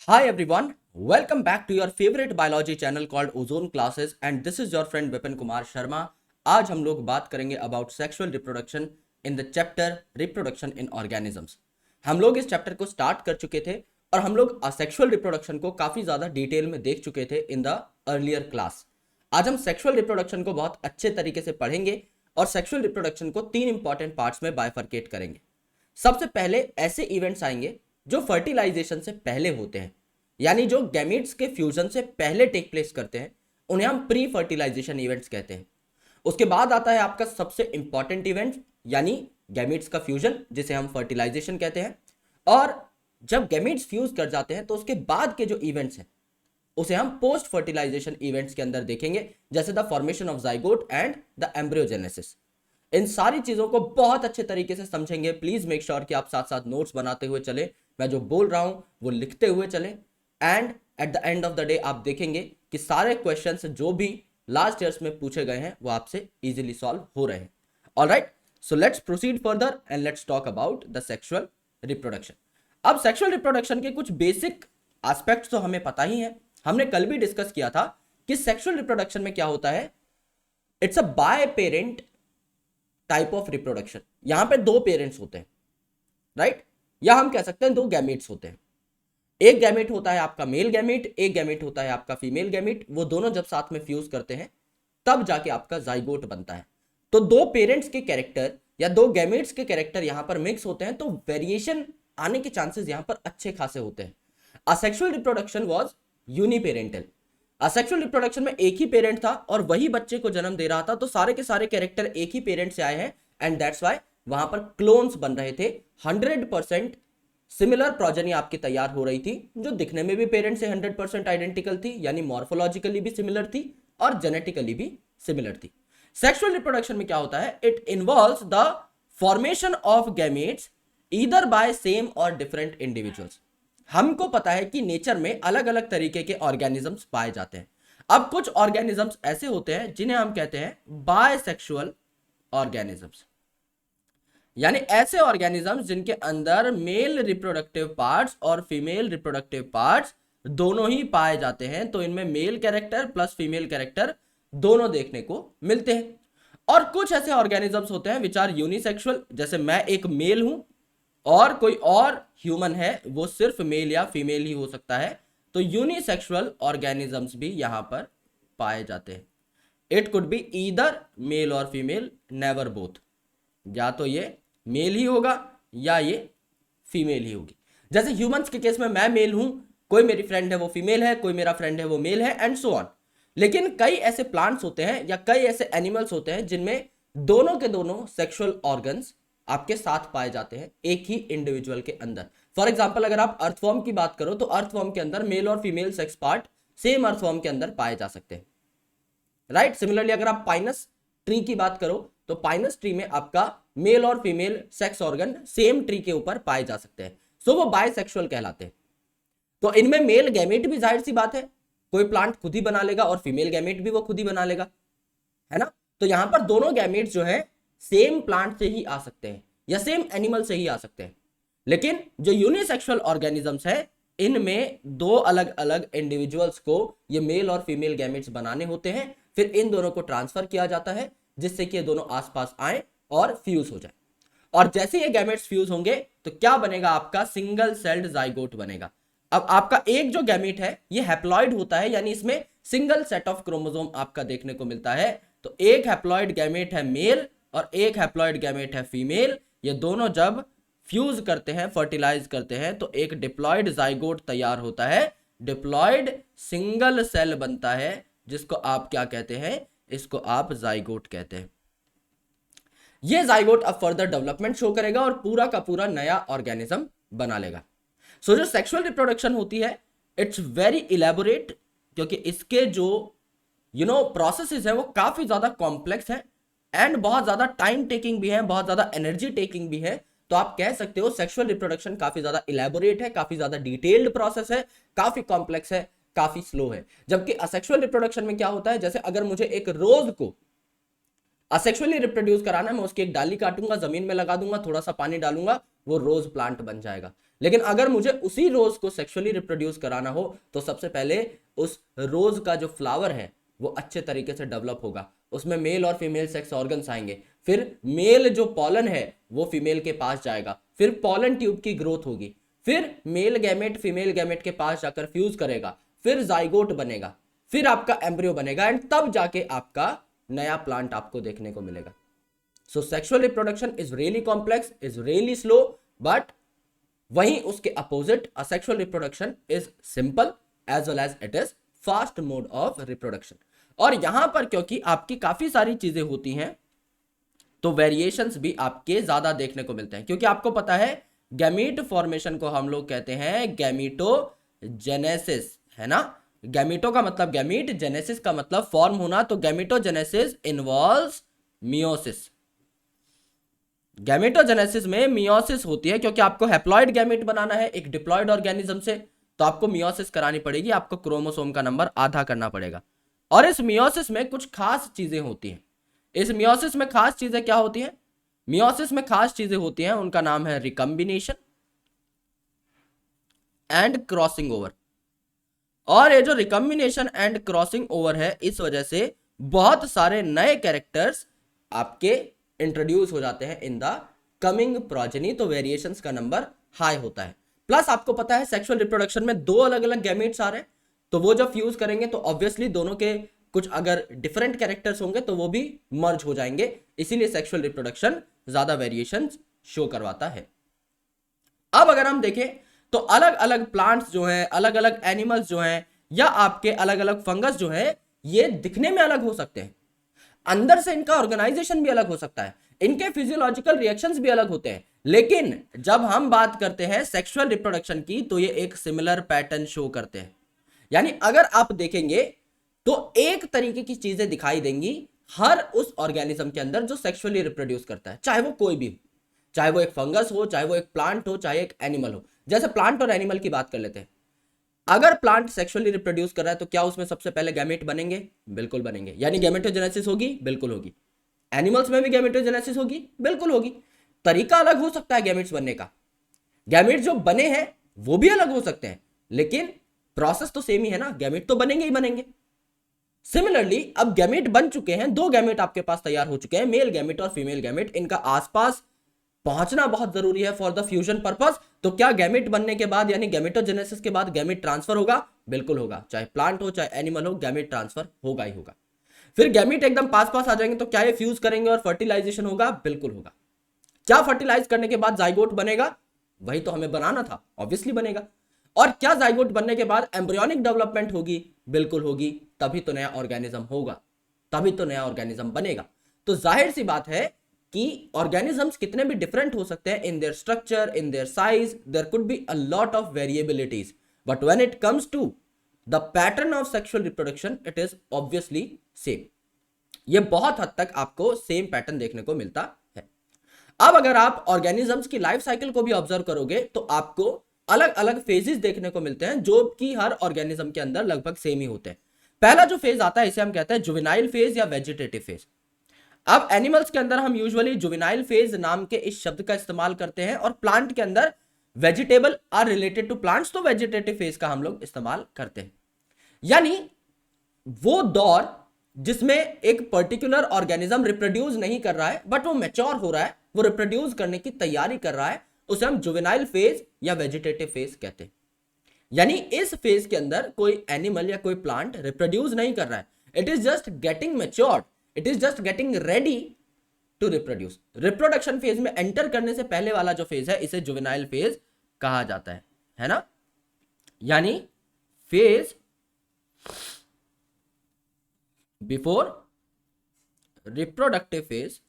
Hi everyone, welcome back to your favorite biology channel called Ozone Classes and this is your friend Vipin Kumar Sharma. आज हम लोग बात करेंगे about sexual reproduction in the chapter reproduction in organisms. हम लोग इस chapter को स्टार्ट कर चुके थे और हम लोग असेक्सुअल रिप्रोडक्शन को काफी ज्यादा डिटेल में देख चुके थे इन द अर्लियर क्लास। आज हम सेक्सुअल रिप्रोडक्शन को बहुत अच्छे तरीके से पढ़ेंगे और सेक्सुअल रिप्रोडक्शन को तीन इंपॉर्टेंट पार्ट्स में बाइफरकेट करेंगे। सबसे पहले ऐसे इवेंट्स आएंगे जो फर्टिलाइजेशन से पहले होते हैं, यानी जो गैमीट्स के फ्यूजन से पहले टेक प्लेस करते हैं, उन्हें हम प्री फर्टिलाइजेशन इवेंट्स कहते हैं। उसके बाद आता है आपका सबसे इंपॉर्टेंट इवेंट यानी गैमीट्स का फ्यूजन, जिसे हम फर्टिलाइजेशन कहते हैं। और जब गैमीट्स फ्यूज कर जाते हैं तो उसके बाद के जो इवेंट्स हैं उसे हम पोस्ट फर्टिलाइजेशन इवेंट्स के अंदर देखेंगे, जैसे the formation of zygote and the embryogenesis. इन सारी चीजों को बहुत अच्छे तरीके से समझेंगे। प्लीज मेक श्योर कि आप साथ साथ नोट्स बनाते हुए चले, मैं जो बोल रहा हूं वो लिखते हुए चले and at the end of the day आप देखेंगे कि सारे क्वेश्चंस जो भी लास्ट ईयर्स में पूछे गए हैं वो आपसे इजीली सॉल्व हो रहे हैं। Alright, so let's proceed further and let's talk about the sexual reproduction. अब सेक्सुअल रिप्रोडक्शन के कुछ बेसिक एस्पेक्ट्स तो हमें पता ही है। हमने कल भी डिस्कस किया था कि सेक्सुअल रिप्रोडक्शन में क्या होता है, it's a by parent type of reproduction. यहां पे दो पेरेंट्स होते हैं, राइट, या हम कह सकते हैं दो गैमेट्स होते हैं। एक गैमेट होता है आपका मेल गैमेट, एक गैमेट होता है आपका फीमेल गैमेट। वो दोनों जब साथ में फ्यूज करते हैं तब जाके आपका जाइगोट बनता है। तो दो पेरेंट्स के कैरेक्टर या दो गैमेट्स के कैरेक्टर यहां पर मिक्स होते हैं तो वेरिएशन आने के चांसेस यहां पर अच्छे खासे होते हैं। Asexual reproduction was uniparental. Asexual reproduction में एक ही पेरेंट था और वही बच्चे को जन्म दे रहा था, तो सारे के सारे कैरेक्टर एक ही पेरेंट से आए हैं एंड दैट्स व्हाई वहां पर क्लोन्स बन रहे थे। 100% सिमिलर प्रोजेनी आपकी तैयार हो रही थी, जो दिखने में भी पेरेंट से 100% आइडेंटिकल थी, यानी मॉर्फोलॉजिकली भी सिमिलर थी और जेनेटिकली भी सिमिलर थी। सेक्सुअल रिप्रोडक्शन में क्या होता है, it involves the formation of gametes either by same और डिफरेंट इंडिविजुअल्स। हमको पता है कि नेचर में अलग अलग तरीके के ऑर्गेनिजम्स पाए जाते हैं। अब कुछ ऑर्गेनिजम्स ऐसे होते हैं जिन्हें हम कहते हैं बायसेक्सुअल ऑर्गेनिजम्स, यानी ऐसे ऑर्गेनिजम्स जिनके अंदर मेल रिप्रोडक्टिव पार्ट्स और फीमेल रिप्रोडक्टिव पार्ट्स दोनों ही पाए जाते हैं। तो इनमें male character plus female character दोनों देखने को मिलते हैं। और कुछ ऐसे ऑर्गेनिजम्स होते हैं विच आर यूनिसेक्सुअल, जैसे मैं एक मेल हूं और कोई और ह्यूमन है वो सिर्फ मेल या फीमेल ही हो सकता है, तो यूनिसेक्सुअल ऑर्गेनिजम्स भी यहां पर पाए जाते हैं। It could be either male और फीमेल, नेवर बोथ। या तो ये मेल ही होगा या ये फीमेल ही होगी। जैसे ह्यूमंस के केस में मैं मेल हूं, कोई मेरी फ्रेंड है वो फीमेल है, कोई मेरा फ्रेंड है वो मेल है एंड सो ऑन। लेकिन कई ऐसे प्लांट्स होते हैं या कई ऐसे एनिमल्स होते हैं जिनमें दोनों के दोनों सेक्सुअल ऑर्गन्स आपके साथ पाए जाते हैं एक ही इंडिविजुअल के अंदर। फॉर एग्जाम्पल अगर आप अर्थवॉर्म की बात करो तो अर्थवॉर्म के अंदर मेल और female sex part same earthworm के अंदर पाए जा सकते हैं, राइट। सिमिलरली अगर आप पाइनस ट्री की बात करो तो पाइनस ट्री में आपका मेल और female sex organ same tree के ऊपर पाए जा सकते हैं, सो वो बायसेक्सुअल कहलाते हैं। तो इनमें मेल गैमेट भी जाहिर सी बात है कोई प्लांट खुद ही बना लेगा और फीमेल गैमेट भी वो खुद ही बना लेगा, है ना। तो यहां पर दोनों गैमेट जो है सेम प्लांट से ही आ सकते हैं या सेम एनिमल से ही आ सकते हैं। लेकिन जो यूनिसेक्सुअल ऑर्गेनिजम्स है इनमें दो अलग अलग इंडिविजुअल्स को ये मेल और फीमेल गैमेट्स बनाने होते हैं, फिर इन दोनों को ट्रांसफर किया जाता है जिससे कि ये दोनों आसपास आए और फ्यूज हो जाए। और जैसे ये गैमेट्स फ्यूज होंगे तो क्या बनेगा, आपका सिंगल सेल्ड जाइगोट बनेगा। अब आपका एक जो गैमेट है ये हैप्लॉइड होता है, यानी इसमें सिंगल सेट ऑफ क्रोमोसोम आपका देखने को मिलता है। तो एक हैप्लॉइड गैमेट है मेल और एक हैप्लॉइड गैमेट है फीमेल। ये दोनों जब फ्यूज करते हैं, फर्टिलाइज करते हैं, तो एक डिप्लॉइड जाइगोट तैयार होता है। डिप्लॉइड सिंगल सेल बनता है जिसको आप क्या कहते हैं, इसको आप जाइगोट कहते हैं। ये जाइगोट अब फर्दर डेवलपमेंट शो करेगा और पूरा का पूरा नया ऑर्गेनिज्म बना लेगा। सो जो सेक्सुअल रिप्रोडक्शन होती है इट्स वेरी इलेबोरेट, क्योंकि इसके जो प्रोसेसेस है वो काफी ज्यादा कॉम्प्लेक्स है एंड बहुत ज्यादा टाइम टेकिंग भी है, बहुत ज्यादा एनर्जी टेकिंग भी है। तो आप कह सकते हो सेक्सुअल रिप्रोडक्शन काफी ज्यादा इलेबोरेट है, काफी ज्यादा डिटेल्ड प्रोसेस है, काफी कॉम्प्लेक्स है, काफी स्लो है। जबकि असेक्सुअल रिप्रोडक्शन में क्या होता है, जैसे अगर मुझे एक रोज को असेक्सुअली रिप्रोड्यूस कराना है, मैं उसकी एक डाली काटूंगा, जमीन में लगा दूंगा, थोड़ा सा पानी डालूंगा, वो रोज प्लांट बन जाएगा। लेकिन अगर मुझे उसी रोज को सेक्सुअली रिप्रोड्यूस कराना हो तो सबसे पहले उस रोज का जो फ्लावर है वो अच्छे तरीके से डेवलप होगा, उसमें मेल और फीमेल सेक्स ऑर्गन्स आएंगे, फिर मेल जो पॉलन है वो फीमेल के पास जाएगा, फिर पॉलन ट्यूब की ग्रोथ होगी, फिर मेल गैमेट फीमेल गैमेट के पास जाकर फ्यूज करेगा, फिर जाइगोट बनेगा, फिर आपका एम्ब्रियो बनेगा एंड तब जाके आपका नया प्लांट आपको देखने को मिलेगा। So sexual reproduction is really complex, is really slow, but वहीं उसके opposite asexual reproduction is simple as well as it is fast mode of reproduction. और यहां पर क्योंकि आपकी काफी सारी चीजें होती हैं तो वेरिएशंस भी आपके ज्यादा देखने को मिलते हैं, क्योंकि आपको पता है गैमीट फॉर्मेशन को हम लोग कहते हैं गैमीटोजेनेसिस, है ना। गैमीटो का मतलब गैमीट, जेनेसिस का मतलब फॉर्म होना, तो गैमीटोजेनेसिस इन्वॉल्व्स मियोसिस। गैमेटोजेनेसिस में मियोसिस होती है क्योंकि आपको हैप्लॉइड गैमेट बनाना है एक डिप्लॉइड ऑर्गेनिज्म से, तो आपको मियोसिस करानी पड़ेगी, आपको क्रोमोसोम का नंबर आधा करना पड़ेगा। और इस मियोसिस में कुछ खास चीजें होती हैं। इस मियोसिस में खास चीजें क्या होती हैं? मियोसिस में खास चीजें होती हैं, उनका नाम है रिकम्बिनेशन एंड क्रॉसिंग ओवर। और ये जो रिकम्बिनेशन एंड क्रॉसिंग ओवर है, इस वजह से बहुत सारे नए कैरेक्टर्स आपके इंट्रोड्यूस हो जाते हैं इन द कमिंग प्रोजेनी, तो वेरिएशंस का नंबर हाई होता है। प्लस आपको पता है सेक्सुअल रिप्रोडक्शन में दो अलग अलग गैमेट्स आ रहे हैं, तो वो जब फ्यूज करेंगे तो ऑब्वियसली दोनों के कुछ अगर डिफरेंट कैरेक्टर्स होंगे तो वो भी मर्ज हो जाएंगे, इसीलिए सेक्सुअल रिप्रोडक्शन ज्यादा वेरिएशंस शो करवाता है। अब अगर हम देखें तो अलग अलग प्लांट्स जो हैं, अलग अलग एनिमल्स जो हैं, या आपके अलग अलग फंगस जो है, ये दिखने में अलग हो सकते हैं, अंदर से इनका ऑर्गेनाइजेशन भी अलग हो सकता है, इनके फिजियोलॉजिकल रिएक्शंस भी अलग होते हैं, लेकिन जब हम बात करते हैं सेक्सुअल रिप्रोडक्शन की तो ये एक सिमिलर पैटर्न शो करते हैं। यानी अगर आप देखेंगे तो एक तरीके की चीजें दिखाई देंगी हर उस ऑर्गेनिज्म के अंदर जो सेक्सुअली रिप्रोड्यूस करता है, चाहे वो कोई भी हो, चाहे वो एक फंगस हो, चाहे वो एक प्लांट हो, चाहे एक एनिमल हो। जैसे प्लांट और एनिमल की बात कर लेते हैं, अगर प्लांट सेक्सुअली रिप्रोड्यूस कर रहा है तो क्या उसमें सबसे पहले गैमेट बनेंगे? बिल्कुल बनेंगे, यानी गैमेटोजेनेसिस होगी, बिल्कुल होगी। एनिमल्स में भी गैमेटोजेनेसिस होगी, बिल्कुल होगी। तरीका अलग हो सकता है गैमेट्स बनने का, गैमेट जो बने हैं वो भी अलग हो सकते हैं, लेकिन प्रोसेस तो सेम ही है ना, गैमेट तो बनेंगे ही बनेंगे। सिमिलरली अब गैमेट बन चुके हैं, दो गैमेट आपके पास तैयार हो चुके हैं, मेल गैमेट और फीमेल गैमेट, इनका आसपास पहुंचना बहुत जरूरी है फॉर द फ्यूजन पर्पस। तो क्या गैमेट बनने के बाद यानी गैमेटोजेनेसिस के बाद गैमेट ट्रांसफर होगा? बिल्कुल होगा, चाहे प्लांट हो चाहे एनिमल हो, गैमेट ट्रांसफर होगा ही होगा। फिर गैमेट एकदम पास पास आ जाएंगे तो क्या ये फ्यूज करेंगे और फर्टिलाइजेशन होगा? बिल्कुल होगा। क्या फर्टिलाइज करने के बाद जाइगोट बनेगा? वही तो हमें बनाना था, ऑब्वियसली बनेगा। और क्या जाइगोट बनने के बाद एम्ब्रियोनिक डेवलपमेंट होगी? बिल्कुल होगी, तभी तो नया ऑर्गेनिज्म होगा, तभी तो नया ऑर्गेनिज्म बनेगा। तो जाहिर सी बात है कि ऑर्गेनिजम्स कितने भी डिफरेंट हो सकते हैं in their structure, in their size, there could be a lot of variabilities, but when it comes to the pattern of sexual reproduction it is obviously same. ये बहुत हद तक आपको सेम पैटर्न देखने को मिलता है। अब अगर आप ऑर्गेनिजम्स की लाइफ साइकिल को भी ऑब्जर्व करोगे तो आपको अलग अलग फेजेस देखने को मिलते हैं जो कि हर ऑर्गेनिज्म के अंदर लगभग सेम ही होते हैं। पहला जो फेज आता है इसे हम कहते हैं जुवेनाइल फेज या वेजिटेटिव फेज। अब एनिमल्स के अंदर हम यूजुअली जुवेनाइल फेज नाम के इस शब्द का इस्तेमाल करते हैं, और प्लांट के अंदर vegetable are related to plants, तो वेजिटेटिव फेज का हम लोग इस्तेमाल करते हैं। यानी वो दौर जिसमें एक पर्टिकुलर ऑर्गेनिज्म रिप्रोड्यूस नहीं कर रहा है बट वो मैच्योर हो रहा है, वो रिप्रोड्यूस करने की तैयारी कर रहा है, उसे हम जुवेनाइल फेज या वेजिटेटिव फेज कहते हैं। यानी इस फेज के अंदर कोई एनिमल या कोई प्लांट रिप्रोड्यूस नहीं कर रहा है, it is just getting matured, it is just getting ready to reproduce. Reproduction phase में एंटर करने से पहले वाला जो फेज है इसे जुवेनाइल फेज कहा जाता है ना। यानी phase before reproductive phase,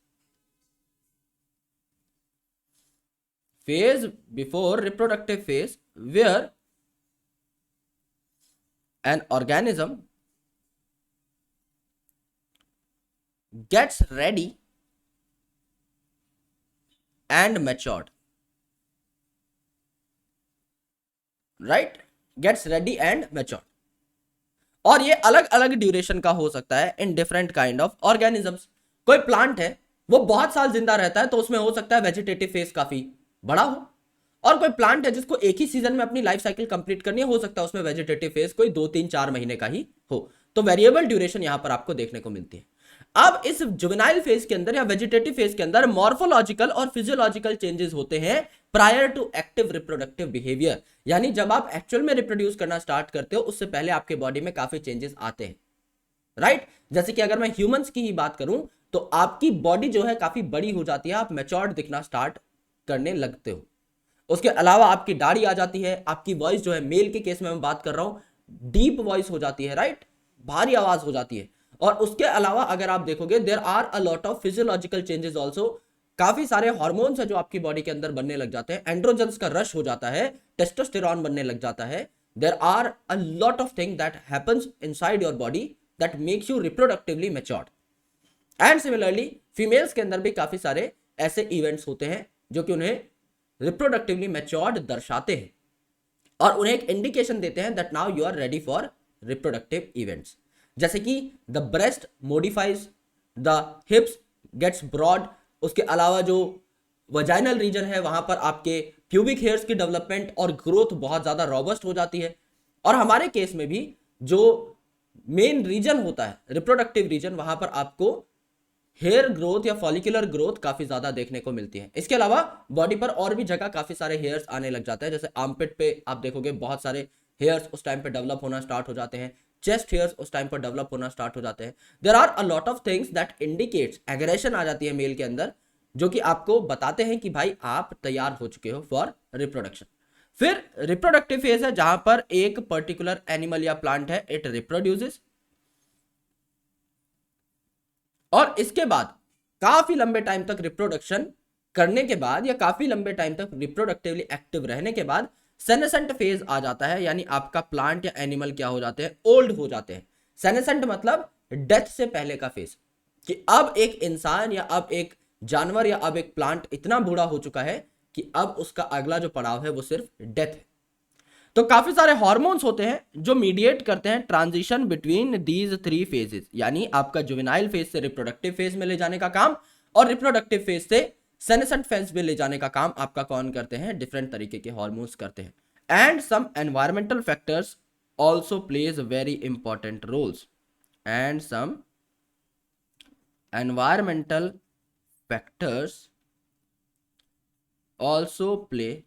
phase before reproductive phase where an organism gets ready and matured, right? gets ready and matured। और ये अलग अलग ड्यूरेशन का हो सकता है in different kind of organisms. कोई प्लांट है वो बहुत साल जिंदा रहता है तो उसमें हो सकता है वेजिटेटिव फेज काफी बड़ा हो, और कोई प्लांट है जिसको एक ही सीजन में अपनी लाइफ साइकिल कंप्लीट करनी है, हो सकता है उसमें वेजिटेटिव फेज कोई 2 3 4 महीने का ही हो, तो वेरिएबल ड्यूरेशन यहां पर आपको देखने को मिलती है। अब इस जुवेनाइल फेज के अंदर या वेजिटेटिव फेज के अंदर मॉर्फोलॉजिकल और फिजियोलॉजिकल चेंजेस होते हैं prior to active reproductive behaviour, यानी जब आप एक्चुअल में रिप्रोड्यूस करना स्टार्ट करते हो उससे पहले आपके बॉडी में काफी चेंजेस आते हैं, राइट। जैसे कि अगर मैं ह्यूमंस की ही बात करूं तो आपकी बॉडी जो है काफी बड़ी हो जाती है, आप मैच्योर्ड दिखना स्टार्ट करने लगते हो। उसके अलावा आपकी दाढ़ी आ जाती है, आपकी वॉइस जो है, मेल के केस में मैं बात कर रहा हूं, डीप वॉइस हो जाती है, राइट, भारी आवाज हो जाती है। और उसके अलावा अगर आप देखोगे there are a lot of physiological changes also, काफी सारे हार्मोन्स है जो आपकी बॉडी के अंदर बनने लग जाते हैं, एंड्रोजन्स का रश हो जाता है, टेस्टोस्टेरॉन बनने लग जाता है। There are a lot of thing that happens inside your body that makes you reproductively matured. And similarly females के अंदर भी काफी सारे ऐसे इवेंट्स होते हैं जो कि उन्हें रिप्रोडक्टिवली मैच्योर्ड दर्शाते हैं और उन्हें एक इंडिकेशन देते हैं that now you are ready for reproductive events. जैसे कि the breast modifies, the hips gets broad, उसके अलावा जो वजाइनल रीजन है वहां पर आपके प्यूबिक हेयर्स की डेवलपमेंट और ग्रोथ बहुत ज्यादा रॉबस्ट हो जाती है। और हमारे केस में भी जो मेन रीजन होता है रिप्रोडक्टिव रीजन, वहां पर आपको हेयर ग्रोथ या फॉलिकुलर ग्रोथ काफी ज्यादा देखने को मिलती है। इसके अलावा बॉडी पर और भी जगह काफी सारे हेयर्स आने लग जाते हैं, जैसे आर्मपिट पे आप देखोगे बहुत सारे हेयर्स उस टाइम पे डेवलप होना स्टार्ट हो जाते हैं, चेस्ट हेयर्स उस टाइम पर डेवलप होना स्टार्ट हो जाते हैं। There are a lot of things that indicates, aggression आ जाती है मेल के अंदर, जो कि आपको बताते हैं कि भाई आप तैयार हो चुके हो फॉर रिप्रोडक्शन। फिर रिप्रोडक्टिव फेज है जहां पर एक पर्टिकुलर एनिमल या प्लांट है, इट रिप्रोड्यूसेस, और इसके बाद काफी लंबे टाइम तक रिप्रोडक्शन करने के बाद या काफी लंबे टाइम तक रिप्रोडक्टिवली एक्टिव रहने के बाद सेनेसेंट फेज आ जाता है, यानी आपका प्लांट या एनिमल क्या हो जाते हैं, ओल्ड हो जाते हैं। सेनेसेंट मतलब डेथ से पहले का फेज, कि अब एक इंसान या अब एक जानवर या अब एक प्लांट इतना बूढ़ा हो चुका है कि अब उसका अगला जो पड़ाव है वो सिर्फ डेथ है। तो काफी सारे हार्मोन्स होते हैं जो मीडिएट करते हैं ट्रांजिशन बिटवीन दीज 3 फेजेस, यानी आपका जुवेनाइल फेज से रिप्रोडक्टिव फेज में ले जाने का काम और रिप्रोडक्टिव फेज से सेनेसेंट फेज में ले जाने का काम आपका कौन करते हैं, डिफरेंट तरीके के हार्मोन्स करते हैं। And some environmental factors also plays very important roles, and some environmental factors also play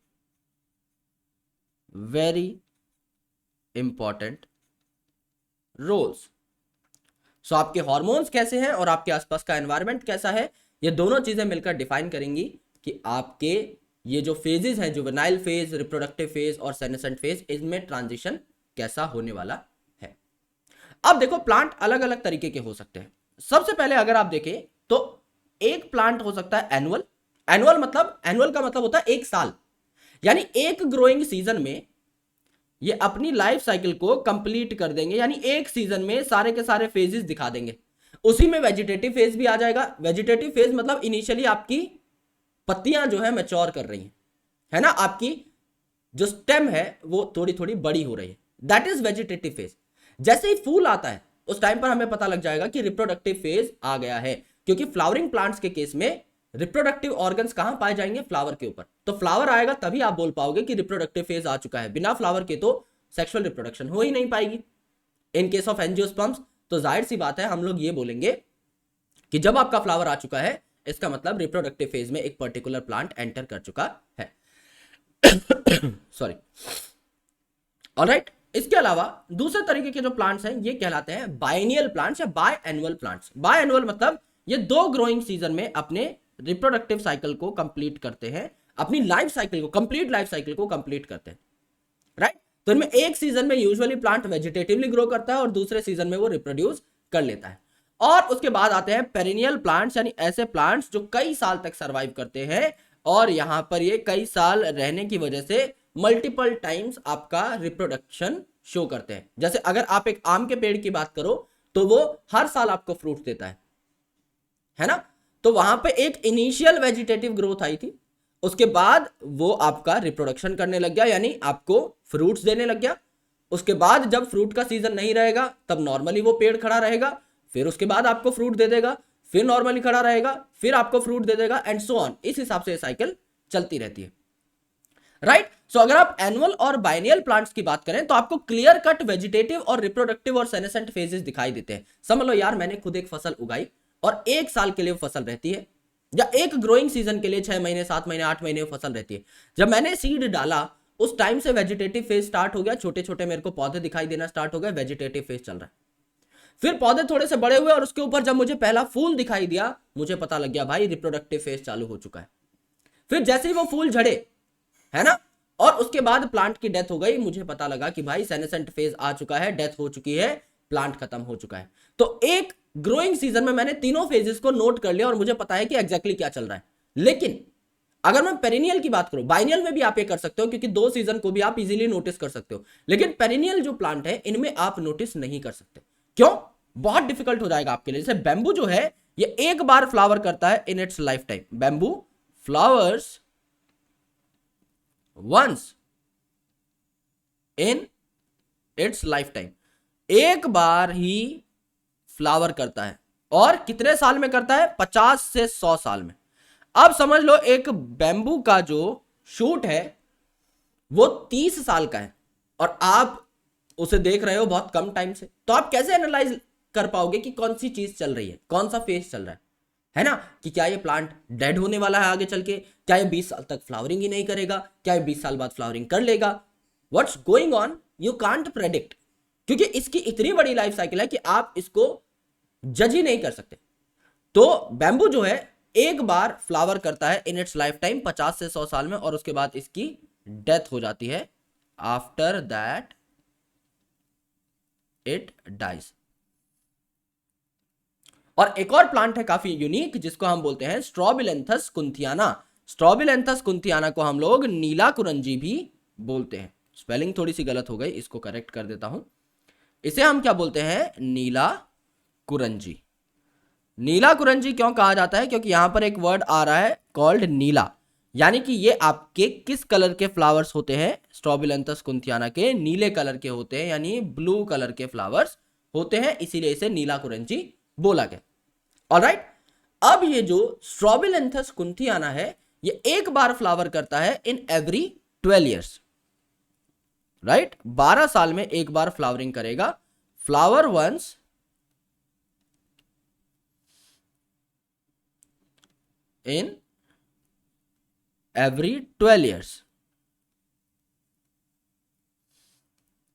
very important roles. So आपके हार्मोन्स कैसे हैं और आपके आसपास का एनवायरनमेंट कैसा है, ये दोनों चीजें मिलकर डिफाइन करेंगी कि आपके ये जो फेजेस हैं, जुवेनाइल फेज, रिप्रोडक्टिव फेज और सेनेसेंट फेज, इनमें ट्रांजिशन कैसा होने वाला है। अब देखो प्लांट अलग अलग तरीके के हो सकते हैं। सबसे पहले अगर आप देखें तो एक प्लांट हो सकता है एनुअल। एनुअल का मतलब होता है एक साल, यानी एक ग्रोइंग सीजन में ये अपनी लाइफ साइकिल को कंप्लीट कर देंगे, यानी एक सीजन में सारे के सारे फेजेस दिखा देंगे। उसी में वेजिटेटिव फेज भी आ जाएगा। वेजिटेटिव फेज मतलब इनिशियली आपकी पत्तियां जो है मैच्योर कर रही हैं, है ना, आपकी जो स्टेम है वो थोड़ी थोड़ी बड़ी हो रही है, दैट इज वेजिटेटिव फेज। जैसे ही फूल आता है उस टाइम पर हमें पता लग जाएगा कि रिप्रोडक्टिव फेज आ गया है, क्योंकि फ्लावरिंग प्लांट्स के केस में रिप्रोडक्टिव ऑर्गन्स कहां पाए जाएंगे, फ्लावर के ऊपर। तो फ्लावर आएगा तभी आप बोल पाओगे कि रिप्रोडक्टिव फेज आ चुका है, बिना फ्लावर के तो सेक्सुअल रिप्रोडक्शन हो ही नहीं पाएगी। इन केस ऑफ एंजियोस्पर्म्स तो जाहिर सी बात है हम लोग ये बोलेंगे कि जब आपका फ्लावर आ चुका है इसका मतलब रिप्रोडक्टिव फेज में एक पर्टिकुलर प्लांट एंटर कर चुका है। Sorry, alright. इसके अलावा दूसरे तरीके के जो प्लांट्स हैं ये कहलाते हैं बाइनियल प्लांट्स या by annual plants. By annual मतलब ये 2 ग्रोइंग सीजन में अपने रिप्रोडक्टिव साइकिल को कंप्लीट करते हैं, अपनी लाइफ साइकिल को, कंप्लीट लाइफ साइकिल को कंप्लीट करते हैं, राइट। तो इनमें एक सीजन में यूजुअली प्लांट वेजिटेटिवली ग्रो करता है और दूसरे सीजन में वो रिप्रोड्यूस कर लेता है। और उसके बाद आते हैं पेरिनियल प्लांट्स, यानी ऐसे प्लांट्स जो कई साल तक सर्वाइव करते हैं और यहां पर ये कई साल रहने की वजह से मल्टीपल टाइम्स आपका रिप्रोडक्शन शो करते हैं। जैसे अगर आप एक आम के पेड़ की बात करो तो वो हर साल आपको फ्रूट देता है ना। तो वहां पे एक इनिशियल वेजिटेटिव ग्रोथ आई थी, उसके बाद वो आपका रिप्रोडक्शन करने लग गया, यानी आपको फ्रूट्स देने लग गया। उसके बाद जब फ्रूट का सीजन नहीं रहेगा तब नॉर्मली वो पेड़ खड़ा रहेगा, फिर उसके बाद आपको फ्रूट दे देगा, फिर नॉर्मली खड़ा रहेगा, फिर आपको फ्रूट दे देगा, एंड सो ऑन। इस हिसाब से साइकिल चलती रहती है। राइट। सो अगर आप एनुअल और बाइनियल प्लांट्स की बात करें तो आपको क्लियर कट वेजिटेटिव और रिप्रोडक्टिव और सेनेसेंट फेजेस दिखाई देते हैं। समझ लो यार, मैंने खुद एक फसल उगाई और 1 साल के लिए फसल रहती है, या एक ग्रोइंग सीजन के लिए 6 महीने 7 महीने 8 महीने फसल रहती है। जब मैंने सीड डाला उस टाइम से वेजिटेटिव फेज स्टार्ट हो गया, छोटे छोटे मेरे को पौधे दिखाई देना स्टार्ट हो गए, वेजिटेटिव फेज चल रहा है। फिर पौधे थोड़े से बड़े हुए और उसके ऊपर जब मुझे पहला फूल दिखाई दिया, मुझे पता लग गया भाई रिप्रोडक्टिव फेज चालू हो चुका है। फिर जैसे ही वो फूल झड़े, है ना, और उसके बाद प्लांट की डेथ हो गई, मुझे पता लगा कि भाई सेनेसेंट फेज आ चुका है, डेथ हो चुकी है, प्लांट खत्म हो चुका है। तो एक ग्रोइंग सीजन में मैंने तीनों फेजेस को नोट कर लिया और मुझे पता है कि एग्जैक्टली क्या चल रहा है। लेकिन अगर मैं पेरिनियल की बात करूं, बाइनियल में भी आप ये कर सकते हो क्योंकि 2 सीजन को भी आप इजीली नोटिस कर सकते हो, लेकिन पेरिनियल जो प्लांट है इनमें आप नोटिस नहीं कर सकते। क्यों? बहुत डिफिकल्ट हो जाएगा आपके लिए। जैसे बैम्बू जो है ये एक बार फ्लावर करता है in its life time. Bamboo flowers once in its life time, एक बार ही फ्लावर करता है। और कितने साल में करता है? 50 से 100 साल में। अब समझ लो एक बैम्बू का जो शूट है वो 30 साल का है और आप उसे देख रहे हो बहुत कम टाइम से, तो आप कैसे एनालाइज कर पाओगे कि कौन सी चीज चल रही है, कौन सा फेज चल रहा है ना, कि क्या ये प्लांट डेड होने वाला है आगे चल के, क्या ये 20 साल तक फ्लावरिंग ही नहीं करेगा, क्या ये 20 साल बाद फ्लावरिंग कर लेगा, what's going on, you can't predict, क्योंकि इसकी इतनी बड़ी लाइफ साइकिल है कि आप इसको जज ही नहीं कर सकते। तो बैम्बू जो है एक बार फ्लावर करता है इन इट्स लाइफ टाइम 50 से 100 साल में, और उसके बाद इसकी डेथ हो जाती है, आफ्टर दैट इट डाइज। और एक और प्लांट है काफी यूनिक जिसको हम बोलते हैं स्ट्रॉबिलेंथस कुंथियाना। स्ट्रॉबिलेंथस कुंथियाना को हम लोग नीला कुरंजी भी बोलते हैं। स्पेलिंग थोड़ी सी गलत हो गई, इसको करेक्ट कर देता हूं। इसे हम क्या बोलते हैं? नीला कुरंजी। नीला कुरंजी क्यों कहा जाता है? क्योंकि यहां पर एक वर्ड आ रहा है कॉल्ड नीला, यानी कि ये आपके किस कलर के फ्लावर्स होते हैं? स्ट्रॉबिलेंथस कुंथियाना के नीले कलर के होते हैं, यानी ब्लू कलर के फ्लावर्स होते हैं, इसीलिए इसे नीला कुरंजी बोला गया। ऑलराइट, अब ये जो स्ट्रॉबिलेंथस कुंथियाना है ये एक बार फ्लावर करता है इन एवरी 12 ईयर्स। राइट, 12 साल में एक बार फ्लावरिंग करेगा। Flower once in every 12 years.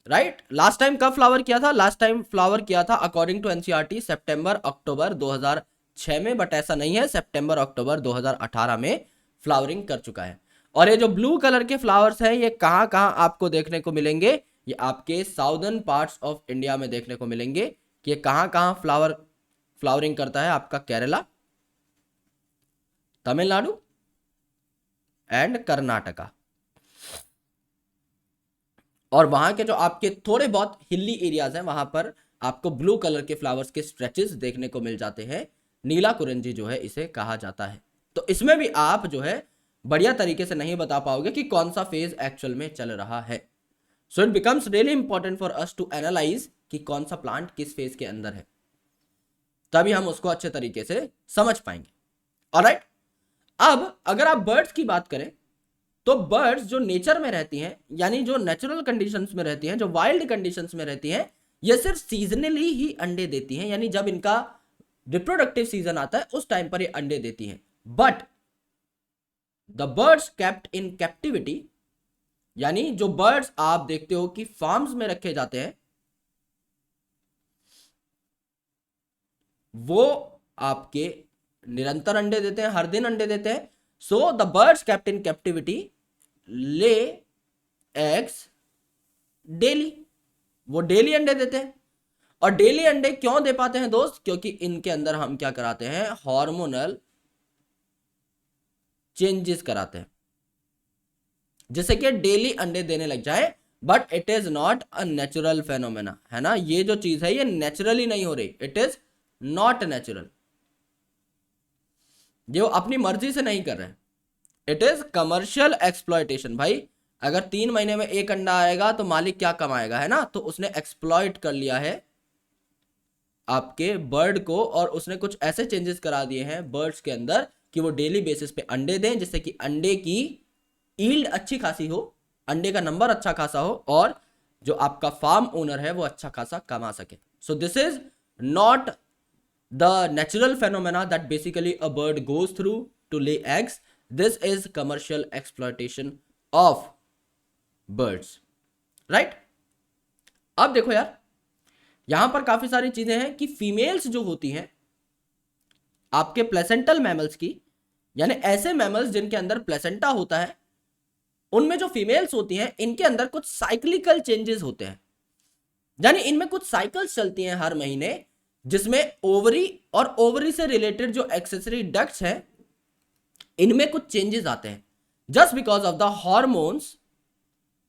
Right, last time कब फ्लावर किया था? लास्ट टाइम फ्लावर किया था अकॉर्डिंग टू एनसीईआरटी सितंबर अक्टूबर 2006 में, बट ऐसा नहीं है, सितंबर अक्टूबर 2018 में फ्लावरिंग कर चुका है। और ये जो ब्लू कलर के फ्लावर्स हैं ये कहां कहां आपको देखने को मिलेंगे? ये आपके साउदर्न पार्ट्स ऑफ इंडिया में देखने को मिलेंगे। कि ये कहां कहां फ्लावरिंग करता है? आपका केरला, तमिलनाडु एंड कर्नाटका। और वहां के जो आपके थोड़े बहुत हिली एरियाज हैं वहां पर आपको ब्लू कलर के फ्लावर्स के स्ट्रेचेस देखने को मिल जाते हैं। नीला कुरंजी जो है इसे कहा जाता है। तो इसमें भी आप जो है बढ़िया तरीके से नहीं बता पाओगे कि कौन सा फेज एक्चुअल में चल रहा है। So it becomes really important for us to analyse कि कौन सा प्लांट किस फेज के अंदर है, तभी हम उसको अच्छे तरीके से समझ पाएंगे। ऑलराइट, अब अगर आप बर्ड्स की बात करें तो बर्ड्स जो नेचर में रहती हैं, यानी जो नेचुरल कंडीशंस में रहती हैं, जो वाइल्ड कंडीशंस में रहती हैं, ये सिर्फ सीजनली ही अंडे देती हैं, यानी जब इनका रिप्रोडक्टिव सीजन आता है उस टाइम पर ये अंडे देती हैं। But the birds kept in captivity, यानी जो बर्ड्स आप देखते हो कि फार्म्स में रखे जाते हैं, वो आपके निरंतर अंडे देते हैं, हर दिन अंडे देते हैं। So the birds kept in captivity lay eggs daily, वो डेली अंडे देते हैं। और डेली अंडे क्यों दे पाते हैं दोस्त? क्योंकि इनके अंदर हम क्या कराते हैं? हार्मोनल चेंजेस कराते हैं, जिससे कि डेली अंडे देने लग जाए। But it is not a natural phenomena, है ना, ये जो चीज है ये नेचुरली नहीं हो रही, इट इज नॉट नेचुरल, ये वो अपनी मर्जी से नहीं कर रहे हैं, इट इज कमर्शियल एक्सप्लॉयटेशन। भाई अगर 3 महीने में एक अंडा आएगा तो मालिक क्या कमाएगा, है ना, तो उसने एक्सप्लॉयट कर लिया है आपके बर्ड को, और उसने कुछ ऐसे चेंजेस करा दिए हैं बर्ड्स के अंदर कि वो डेली बेसिस पे अंडे दें, जिससे कि अंडे की ईल्ड अच्छी खासी हो, अंडे का नंबर अच्छा खासा हो, और जो आपका फार्म ओनर है वो अच्छा खासा कमा सके. So this is not the natural phenomena that basically a bird goes through to lay eggs. This is commercial exploitation of birds, right? अब देखो यार, यहां पर काफी सारी चीजें हैं कि फीमेल्स जो होती हैं आपके प्लेसेंटल मैमल्स की, यानी ऐसे मैमल्स जिनके अंदर प्लेसेंटा होता है, उनमें जो फीमेल्स होती हैं इनके अंदर कुछ साइक्लिकल चेंजेस होते हैं. यानी इनमें कुछ साइकिल्स चलती हैं हर महीने, जिसमें ओवरी और ओवरी से रिलेटेड जो एक्सेसरी डक्ट्स हैं इनमें कुछ चेंजेस आते हैं, just because of the hormones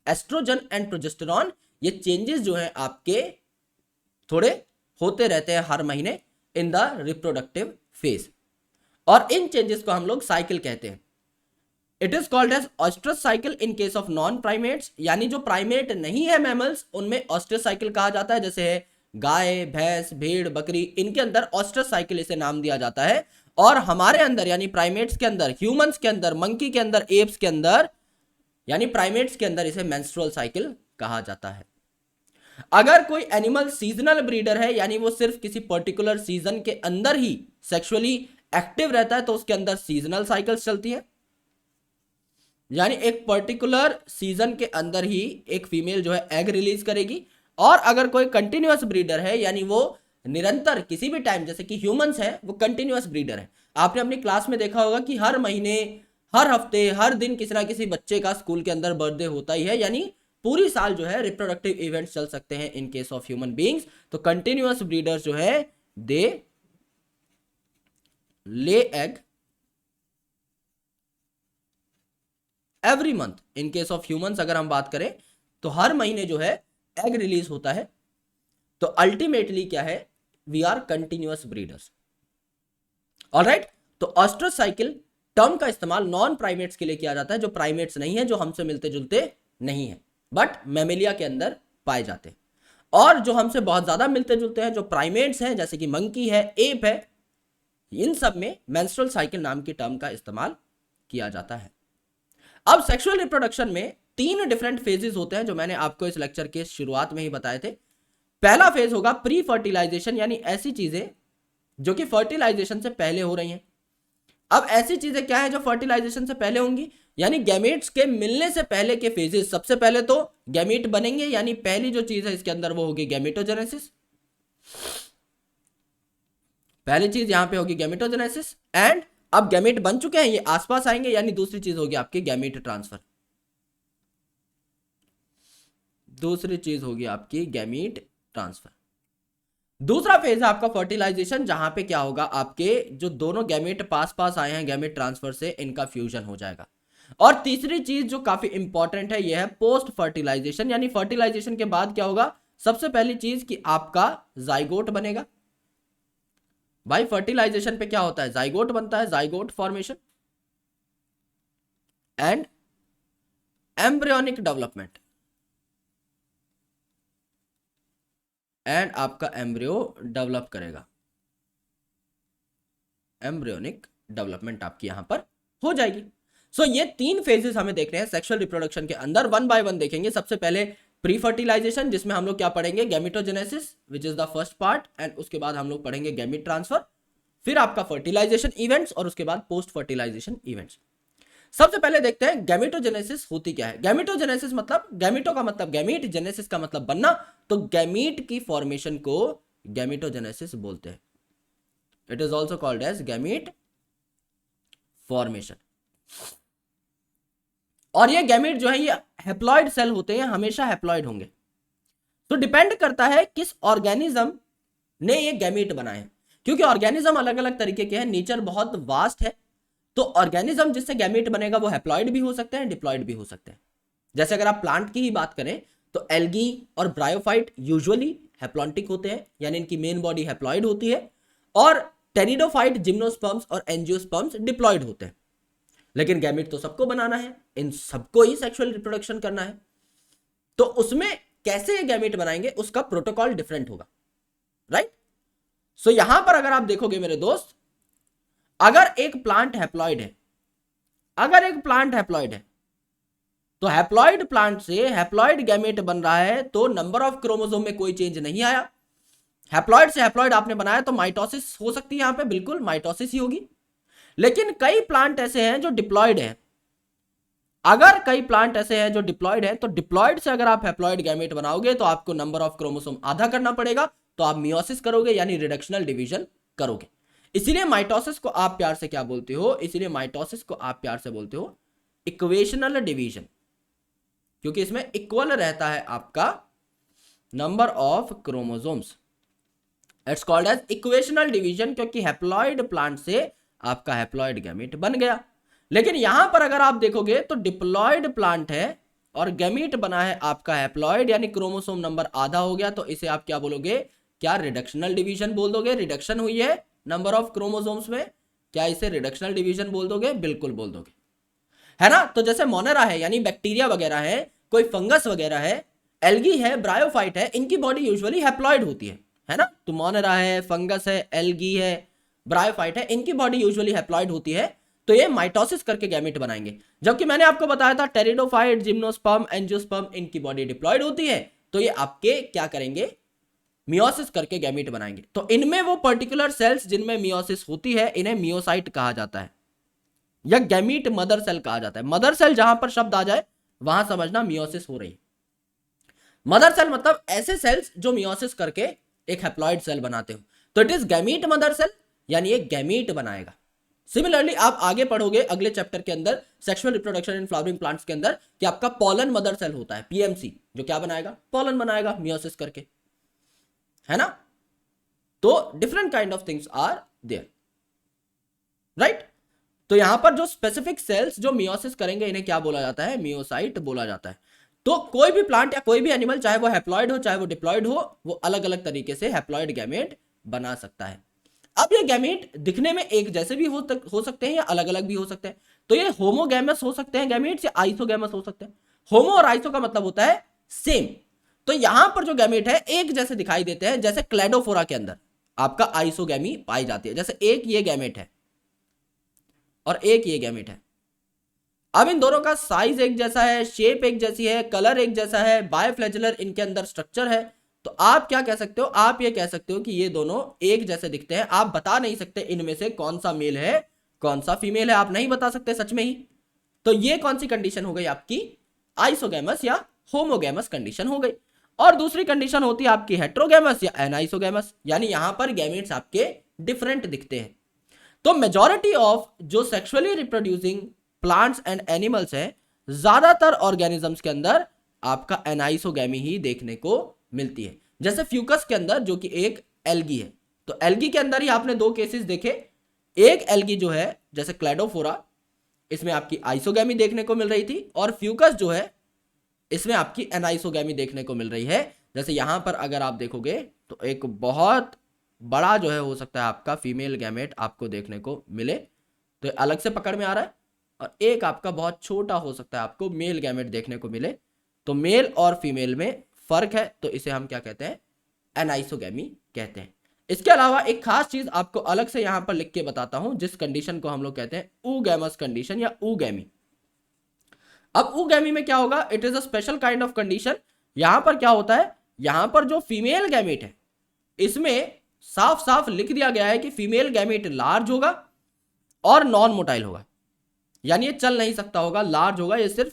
oestrogen and progesterone. ये चेंजेस जो हैं आपके थोड़े होते रहते हैं हर महीने इन द रिप्रोडक्टिव फेज, और इन चेंजेस को हम लोग साइकिल कहते हैं. It is called as oestrus cycle in case of non primates, यानी जो प्राइमेट नहीं है मैमल्स उनमें ऑस्ट्रस साइकिल कहा जाता है. जैसे है गाय, भैंस, भेड़, बकरी, इनके अंदर ऑस्ट्रस साइकिल इसे नाम दिया जाता है. और हमारे अंदर यानी प्राइमेट्स के अंदर, ह्यूमंस के अंदर, मंकी के अंदर, एप्स के अंदर, यानी प्राइमेट्स के अंदर इसे मेंस्ट्रुअल साइकिल कहा जाता है. अगर कोई एनिमल सीजनल ब्रीडर है, यानी वो सिर्फ किसी पर्टिकुलर सीजन के अंदर ही सेक्सुअली एक्टिव रहता है, तो उसके अंदर सीजनल साइकिल्स चलती है. यानी एक पर्टिकुलर सीजन के अंदर ही एक फीमेल जो है एग रिलीज करेगी. और अगर कोई कंटिन्यूअस ब्रीडर है, यानी वो निरंतर किसी भी टाइम, जैसे कि ह्यूमंस है वो कंटिन्यूअस ब्रीडर है. आपने अपनी क्लास में देखा होगा कि हर महीने, हर हफ्ते, हर दिन किसी ना किसी बच्चे का स्कूल के अंदर बर्थडे होता ही है. यानी पूरी साल जो है रिप्रोडक्टिव इवेंट्स चल सकते हैं in case of human beings. तो कंटिन्यूअस ब्रीडर्स जो है they lay egg every month. In case of humans अगर हम बात करें तो हर महीने जो है एग रिलीज होता है. तो अल्टीमेटली क्या है, we are continuous breeders. Alright, तो ऑस्ट्रस साइकिल टर्म का इस्तेमाल नॉन प्राइमेट्स के लिए किया जाता है, जो प्राइमेट्स नहीं है, जो हमसे मिलते जुलते नहीं है, बट मैमेलिया के अंदर पाए जाते हैं. और जो हमसे बहुत ज्यादा मिलते जुलते हैं, जो प्राइमेट्स हैं, जैसे कि मंकी है, एप है, इन सब में मेंस्ट्रुअल साइकिल नाम की टर्म का इस्तेमाल किया जाता है. अब सेक्सुअल रिप्रोडक्शन में 3 डिफरेंट फेजेस होते हैं, जो मैंने आपको इस लेक्चर के शुरुआत में ही बताए थे. पहला फेज होगा प्री फर्टिलाइजेशन, यानी ऐसी चीजें जो कि फर्टिलाइजेशन से पहले हो रही हैं. अब ऐसी चीजें क्या है जो फर्टिलाइजेशन से पहले होंगी, यानी गैमेट्स के मिलने से पहले के फेजेस. सबसे पहले तो गैमेट बनेंगे, यानी पहली जो चीज है इसके अंदर वो होगी गैमेटोजेनेसिस. पहली चीज यहां पे होगी गैमेटोजेनेसिस. एंड अब गैमेट बन चुके हैं, ये आसपास आएंगे, यानी दूसरी चीज होगी आपकी गैमेट ट्रांसफर. दूसरी चीज होगी आपकी गैमेट ट्रांसफर. दूसरा फेज है आपका फर्टिलाइजेशन, जहां पे क्या होगा, आपके जो दोनों गैमेट पास पास आए हैं गैमेट ट्रांसफर से, इनका फ्यूजन हो जाएगा. और तीसरी चीज जो काफी इंपॉर्टेंट है, यह है पोस्ट फर्टिलाइजेशन, यानी फर्टिलाइजेशन के बाद क्या होगा. सबसे पहली चीज कि आपका जाइगोट बनेगा. भाई फर्टिलाइजेशन पे क्या होता है, जाइगोट बनता है, zygote formation and embryonic development. And आपका एम्ब्रियो डेवलप करेगा. एम्ब्रियोनिक डेवलपमेंट आपकी यहां पर हो जाएगी. सो ये 3 फेजेस हमें देख रहे हैं सेक्सुअल रिप्रोडक्शन के अंदर. वन बाय वन देखेंगे. सबसे पहले प्री फर्टिलाइजेशन, जिसमें हम लोग क्या पढ़ेंगे, gametogenesis which is the first part, and उसके बाद हम लोग पढ़ेंगे गैमेट ट्रांसफर. फिर आपका फर्टिलाइजेशन इवेंट्स, और उसके बाद पोस्ट फर्टिलाइजेशन इवेंट्स. सबसे पहले देखते हैं गैमेटोजेनेसिस होती क्या है. गैमेटोजेनेसिस मतलब, गैमेटो का मतलब गैमीट, जेनेसिस का मतलब बनना, तो गैमीट की फॉर्मेशन को गैमेटोजेनेसिस बोलते हैं. It is also called as gamete formation. और ये गैमीट जो है ये हैप्लॉइड सेल होते हैं, हमेशा हैप्लॉइड होंगे. तो डिपेंड करता है किस ऑर्गेनिज्म ने ये गैमीट बनाए हैं, क्योंकि ऑर्गेनिज्म अलग अलग तरीके के हैं, नेचर बहुत वास्ट है. तो ऑर्गेनिज्म जिससे गैमीट बनेगा वो हैप्लॉइड भी हो सकते हैं, डिप्लॉइड भी हो सकते हैं. जैसे अगर आप प्लांट की ही बात करें तो एल्गी और ब्रायोफाइट यूजुअली हैप्लॉन्टिक होते हैं, यानी इनकी मेन बॉडी हैप्लॉइड होती है. और टेनिडोफाइट, जिम्नोस्पर्म्स और एंजियोस्पर्म्स डिप्लॉइड होते हैं. लेकिन गैमीट तो सबको बनाना है, इन सबको ही सेक्सुअल रिप्रोडक्शन करना है. तो उसमें कैसे ये गैमीट बनाएंगे उसका प्रोटोकॉल डिफरेंट होगा, राइट. सो यहां पर अगर आप देखोगे मेरे दोस्त, अगर एक प्लांट हैप्लॉइड है, अगर एक प्लांट हैप्लॉइड है, तो हैप्लॉइड प्लांट से हैप्लॉइड गैमेट बन रहा है, तो नंबर ऑफ क्रोमोसोम में कोई चेंज नहीं आया। हैप्लॉइड से हैप्लॉइड आपने बनाया तो माइटोसिस हो सकती है, यहां पे बिल्कुल माइटोसिस ही होगी। लेकिन कई प्लांट ऐसे हैं जो डिप्लॉइड हैं, अगर कई प्लांट ऐसे हैं जो डिप्लॉइड हैं, तो डिप्लॉइड से अगर आप हैप्लॉइड गैमेट बनाओगे तो आपको नंबर ऑफ क्रोमोसोम आधा करना पड़ेगा, तो आप मियोसिस करोगे यानी रिडक्शनल डिवीजन करोगे। इसीलिए माइटोसिस को आप प्यार से क्या बोलते हो, इसीलिए माइटोसिस को आप प्यार से बोलते हो इक्वेशनल डिवीजन, क्योंकि इसमें इक्वल रहता है आपका number of chromosomes. It's called as equational division, क्योंकि हैप्लॉइड प्लांट से आपका हैप्लॉइड गैमेट बन गया। लेकिन यहां पर अगर आप देखोगे तो डिप्लॉइड प्लांट है और गैमेट बना है आपका हैप्लॉइड, यानी क्रोमोसोम नंबर आधा हो गया, तो इसे आप क्या बोलोगे, क्या रिडक्शनल डिवीजन बोल दोगे। रिडक्शन हुई है नंबर ऑफ क्रोमोसोम्स में, क्या इसे रिडक्शनल डिवीजन बोल दोगे, बिल्कुल बोल दोगे, है ना। तो जैसे मोनेरा है यानी बैक्टीरिया वगैरह है, कोई फंगस वगैरह है, एल्गी है, ब्रायोफाइट है, इनकी बॉडी यूजुअली हैप्लॉइड होती है ना। तो मोनेरा है, फंगस है, एल्गी है, ब्रायोफाइट है, इनकी बॉडी यूजुअली हैप्लॉइड होती है, तो ये माइटोसिस करके गैमेट बनाएंगे। जबकि मैंने आपको बताया था टेरिडोफाइट, जिम्नोस्पर्म, एंजियोस्पर्म, इनकी बॉडी डिप्लॉइड होती है, तो ये आपके क्या करेंगे, मियोसिस करके गैमेट बनाएंगे। तो इनमें वो पर्टिकुलर सेल्स जिनमें मियोसिस होती है, इन्हें मियोसाइट कहा जाता है, या गैमीट मदर सेल कहा जाता है। मदर सेल जहां पर शब्द आ जाए वहां समझना मियोसिस हो रही है। मदर सेल मतलब ऐसे सेल्स जो मियोसिस करके एक हैप्लॉइड सेल बनाते हो, तो it is gamete mother cell, यानी एक गैमीट बनाएगा। सिमिलरली आप आगे पढ़ोगे अगले चैप्टर के अंदर sexual reproduction in flowering plants के अंदर कि आपका पॉलन मदर सेल होता है, पीएमसी, जो क्या बनाएगा, पॉलन बनाएगा मियोसिस करके, है ना। तो different kind of things are there, right. तो यहां पर जो स्पेसिफिक सेल्स जो मियोसिस करेंगे इन्हें क्या बोला जाता है, मियोसाइट बोला जाता है। तो कोई भी प्लांट या कोई भी एनिमल, चाहे वो हैप्लॉइड हो चाहे वो डिप्लॉइड हो, वो अलग अलग तरीके से हैप्लॉइड गैमेट बना सकता है। अब ये गैमेट दिखने में एक जैसे भी हो सकते हैं या अलग अलग भी हो सकते हैं। तो ये होमोगैमस हो सकते हैं गैमेट्स, या आइसोगैमस हो सकते हैं। होमो और आइसो का मतलब होता है सेम। तो यहां पर जो गैमेट है एक जैसे दिखाई देते हैं, जैसे क्लेडोफोरा के अंदर आपका आइसोगैमी पाई जाती है, जैसे एक ये गैमेट है और एक ये गैमेट है। अब इन दोनों का साइज एक जैसा है, शेप एक जैसी है, कलर एक जैसा है, बायोफ्लैजेलर इनके अंदर स्ट्रक्चर है, तो आप क्या कह सकते हो, आप ये कह सकते हो कि ये दोनों एक जैसे दिखते हैं। आप बता नहीं सकते इनमें से कौन सा मेल है कौन सा फीमेल है, आप नहीं बता सकते सच में ही। तो ये कौन सी कंडीशन हो गई आपकी, आइसोगैमस या होमोगैमस कंडीशन हो गई। और दूसरी कंडीशन होती है आपकी हेट्रोगैमस या एनाइसोगैमस, यानी यहां पर गैमेट्स आपके डिफरेंट दिखते हैं। तो मेजॉरिटी ऑफ जो sexually reproducing plants and animals हैं, ज्यादातर ऑर्गेनिजम्स के अंदर आपका एनाइसोगैमी ही देखने को मिलती है। जैसे फ्यूकस के अंदर जो कि एक एल्गी है, तो एल्गी के अंदर ही आपने दो केसेस देखे। एक एल्गी जो है जैसे क्लेडोफोरा, इसमें आपकी आइसोगैमी देखने को मिल रही थी, और फ्यूकस जो है इसमें आपकी एनाइसोगैमी देखने को मिल रही है। जैसे यहां पर अगर आप देखोगे तो एक बहुत बड़ा जो है हो सकता है आपका फीमेल गैमेट आपको देखने को मिले, तो अलग से पकड़ में आ रहा है, और एक आपका बहुत छोटा हो सकता है आपको मेल गैमेट देखने को मिले। तो मेल और फीमेल में फर्क है, तो इसे हम क्या कहते हैं, एनाइसोगैमी कहते हैं। इसके अलावा एक खास चीज आपको अलग से यहां पर लिख के बताता हूं, जिस कंडीशन को हम लोग कहते हैं ऊगैमस कंडीशन या ऊगैमी। अब ऊगैमी में क्या होगा, it is a special kind of condition. यहां पर क्या होता है, यहां पर जो फीमेल गैमेट है इसमें साफ साफ लिख दिया गया है कि फीमेल गैमेट लार्ज होगा और नॉन मोटाइल होगा, यानी ये चल नहीं सकता होगा, लार्ज होगा, ये सिर्फ